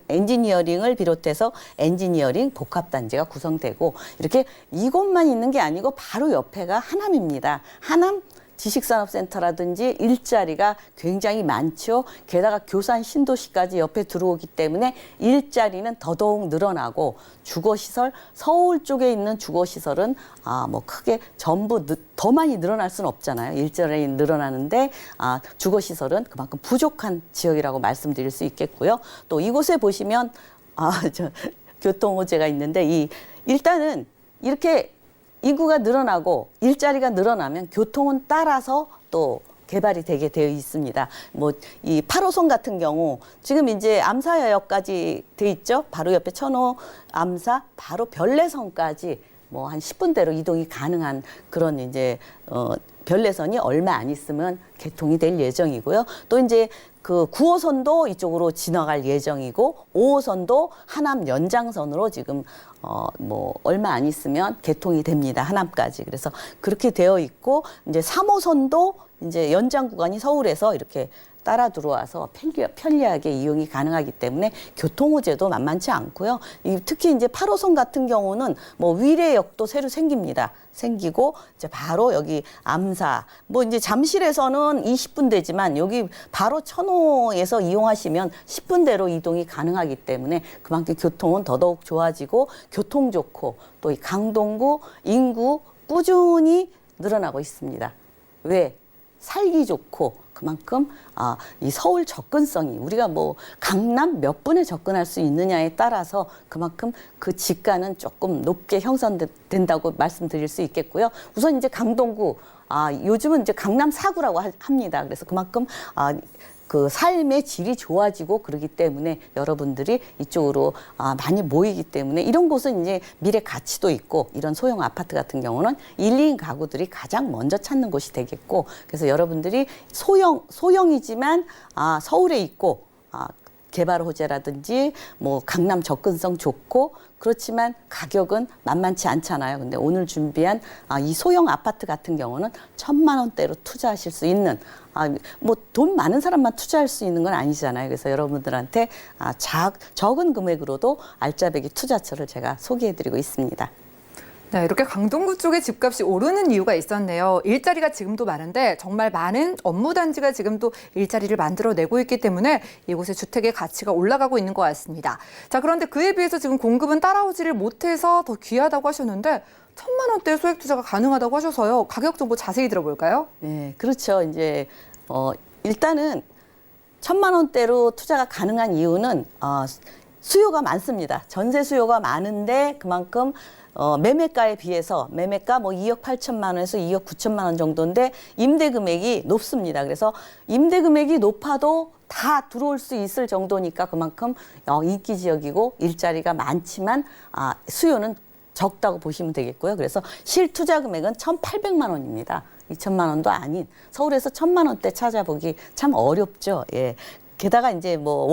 엔지니어링을 비롯해서 엔지니어링 복합 단지가 구성되고 이렇게 이곳만 있는 게 아니고 바로 옆에가 하남입니다. 하남 지식산업센터라든지 일자리가 굉장히 많죠. 게다가 교산 신도시까지 옆에 들어오기 때문에 일자리는 더더욱 늘어나고 주거시설, 서울 쪽에 있는 주거시설은 뭐 크게 전부 더 많이 늘어날 수는 없잖아요. 일자리 늘어나는데 주거시설은 그만큼 부족한 지역이라고 말씀드릴 수 있겠고요. 또 이곳에 보시면 교통호재가 있는데 일단은 이렇게 인구가 늘어나고 일자리가 늘어나면 교통은 따라서 또 개발이 되게 되어 있습니다. 뭐 이 8호선 같은 경우 지금 이제 암사역까지 돼 있죠. 바로 옆에 천호 암사 바로 별내선까지 뭐 한 10분대로 이동이 가능한 그런 이제 별내선이 얼마 안 있으면 개통이 될 예정이고요. 또 이제 그 9호선도 이쪽으로 지나갈 예정이고 5호선도 하남 연장선으로 지금 뭐 얼마 안 있으면 개통이 됩니다. 하남까지. 그래서 그렇게 되어 있고 이제 3호선도 이제 연장 구간이 서울에서 이렇게 따라 들어와서 편리하게 이용이 가능하기 때문에 교통호재도 만만치 않고요. 특히 이제 8호선 같은 경우는 뭐 위례역도 새로 생기고 이제 바로 여기 암사 뭐 이제 잠실에서는 20분 되지만 여기 바로 천호에서 이용하시면 10분대로 이동이 가능하기 때문에 그만큼 교통은 더더욱 좋아지고 교통 좋고 또 이 강동구 인구 꾸준히 늘어나고 있습니다. 왜? 살기 좋고 그만큼 이 서울 접근성이 우리가 뭐 강남 몇 분에 접근할 수 있느냐에 따라서 그만큼 그 지가는 조금 높게 형성된다고 말씀드릴 수 있겠고요. 우선 이제 강동구 요즘은 이제 강남 4구라고 합니다. 그래서 그만큼 그 삶의 질이 좋아지고 그러기 때문에 여러분들이 이쪽으로 많이 모이기 때문에 이런 곳은 이제 미래 가치도 있고 이런 소형 아파트 같은 경우는 1, 2인 가구들이 가장 먼저 찾는 곳이 되겠고 그래서 여러분들이 소형이지만 서울에 있고 개발 호재라든지 뭐 강남 접근성 좋고 그렇지만 가격은 만만치 않잖아요. 근데 오늘 준비한 이 소형 아파트 같은 경우는 1,000만 원대로 투자하실 수 있는 뭐 돈 많은 사람만 투자할 수 있는 건 아니잖아요. 그래서 여러분들한테 적은 금액으로도 알짜배기 투자처를 제가 소개해드리고 있습니다. 네, 이렇게 강동구 쪽에 집값이 오르는 이유가 있었네요. 일자리가 지금도 많은데 정말 많은 업무단지가 지금도 일자리를 만들어내고 있기 때문에 이곳의 주택의 가치가 올라가고 있는 것 같습니다. 자, 그런데 그에 비해서 지금 공급은 따라오지를 못해서 더 귀하다고 하셨는데 1,000만 원대 소액 투자가 가능하다고 하셔서요. 가격 정보 자세히 들어볼까요? 네, 그렇죠. 이제 일단은 1,000만 원대로 투자가 가능한 이유는 수요가 많습니다. 전세 수요가 많은데 그만큼 매매가에 비해서 매매가 뭐 2억 8천만 원에서 2억 9천만 원 정도인데 임대 금액이 높습니다. 그래서 임대 금액이 높아도 다 들어올 수 있을 정도니까 그만큼 인기 지역이고 일자리가 많지만 수요는 적다고 보시면 되겠고요. 그래서 실투자 금액은 1,800만 원입니다. 2천만 원도 아닌 서울에서 1,000만 원대 찾아보기 참 어렵죠. 예. 게다가 이제 뭐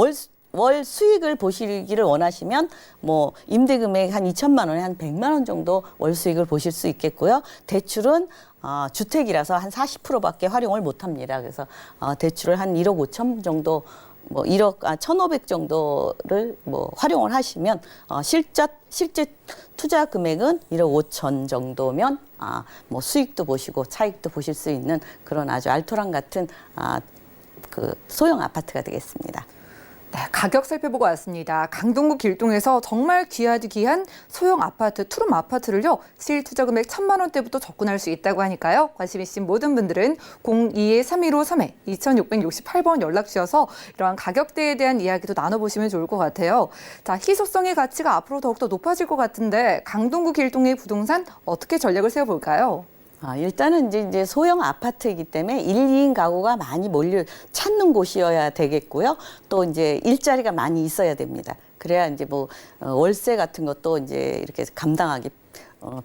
월 수익을 보시기를 원하시면 뭐 임대 금액 한 2천만 원에 한 100만 원 정도 월 수익을 보실 수 있겠고요. 대출은 주택이라서 한 40%밖에 활용을 못 합니다. 그래서 대출을 한 1억 5천 정도 뭐 1,500 정도를 뭐 활용을 하시면 실제 투자 금액은 1억 5천 정도면 뭐 수익도 보시고 차익도 보실 수 있는 그런 아주 알토란 같은 그 소형 아파트가 되겠습니다. 네, 가격 살펴보고 왔습니다. 강동구 길동에서 정말 귀하디 귀한 소형 아파트, 투룸 아파트를요. 실투자 금액 1,000만 원대부터 접근할 수 있다고 하니까요. 관심 있으신 모든 분들은 02-3153-2668번 연락 주셔서 이러한 가격대에 대한 이야기도 나눠보시면 좋을 것 같아요. 자, 희소성의 가치가 앞으로 더욱더 높아질 것 같은데 강동구 길동의 부동산 어떻게 전략을 세워볼까요? 일단은 이제 소형 아파트이기 때문에 1, 2인 가구가 많이 찾는 곳이어야 되겠고요. 또 이제 일자리가 많이 있어야 됩니다. 그래야 이제 뭐 월세 같은 것도 이제 이렇게 감당하기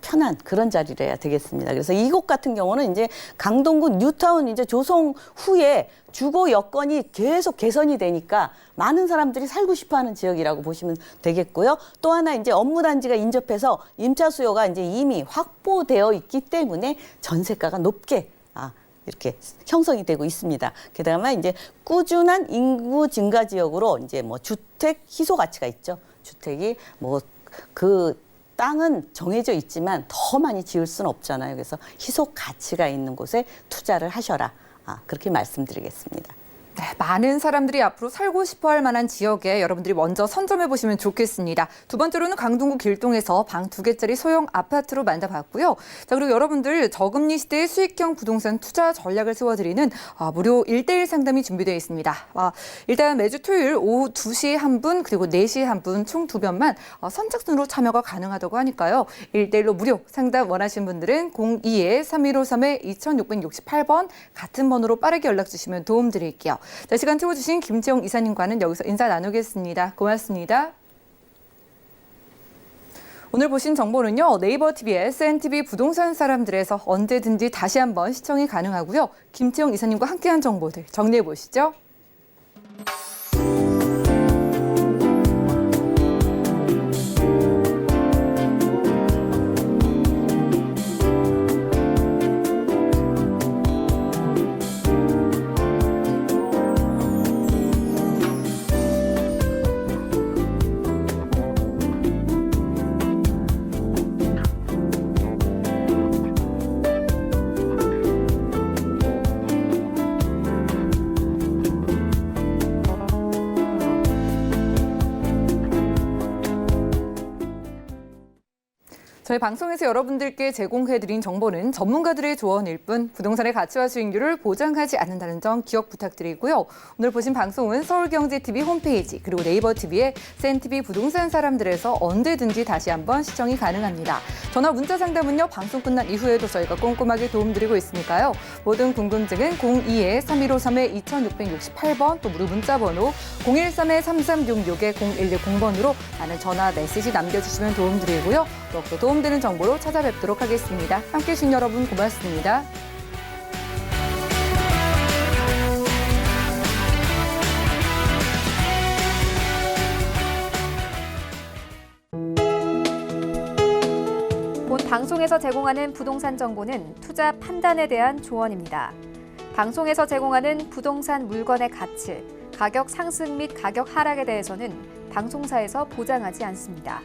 편한 그런 자리를 해야 되겠습니다. 그래서 이곳 같은 경우는 이제 강동구 뉴타운 이제 조성 후에 주거 여건이 계속 개선이 되니까 많은 사람들이 살고 싶어하는 지역이라고 보시면 되겠고요. 또 하나 이제 업무단지가 인접해서 임차 수요가 이제 이미 확보되어 있기 때문에 전세가가 높게 이렇게 형성이 되고 있습니다. 게다가 이제 꾸준한 인구 증가 지역으로 이제 뭐 주택 희소 가치가 있죠. 주택이 뭐 그 땅은 정해져 있지만 더 많이 지을 수는 없잖아요. 그래서 희소 가치가 있는 곳에 투자를 하셔라. 그렇게 말씀드리겠습니다. 네, 많은 사람들이 앞으로 살고 싶어 할 만한 지역에 여러분들이 먼저 선점해 보시면 좋겠습니다. 두 번째로는 강동구 길동에서 방 2개짜리 소형 아파트로 만나봤고요. 자, 그리고 여러분들 저금리 시대의 수익형 부동산 투자 전략을 세워드리는 무료 1대1 상담이 준비되어 있습니다. 일단 매주 토요일 오후 2시에 한 분, 그리고 4시에 한 분, 총 2번만 선착순으로 참여가 가능하다고 하니까요. 1대1로 무료 상담 원하시는 분들은 02-3153-2668번 같은 번호로 빠르게 연락 주시면 도움 드릴게요. 자, 시간 채워주신 김채용 이사님과는 여기서 인사 나누겠습니다. 고맙습니다. 오늘 보신 정보는요. 네이버 TV의 SNTV 부동산 사람들에서 언제든지 다시 한번 시청이 가능하고요. 김채용 이사님과 함께한 정보들 정리해 보시죠. 저희 방송에서 여러분들께 제공해드린 정보는 전문가들의 조언일 뿐 부동산의 가치와 수익률을 보장하지 않는다는 점 기억 부탁드리고요. 오늘 보신 방송은 서울경제TV 홈페이지 그리고 네이버TV의 SNTV 부동산 사람들에서 언제든지 다시 한번 시청이 가능합니다. 전화 문자 상담은요. 방송 끝난 이후에도 저희가 꼼꼼하게 도움드리고 있으니까요. 모든 궁금증은 02-3153-2668번 또 무료 문자번호 013-3366-0110번으로 많은 전화 메시지 남겨주시면 도움드리고요. 또 도움되는 정보로 찾아뵙도록 하겠습니다. 함께해 주신 여러분 고맙습니다. 본 방송에서 제공하는 부동산 정보는 투자 판단에 대한 조언입니다. 방송에서 제공하는 부동산 물건의 가치, 가격 상승 및 가격 하락에 대해서는 방송사에서 보장하지 않습니다.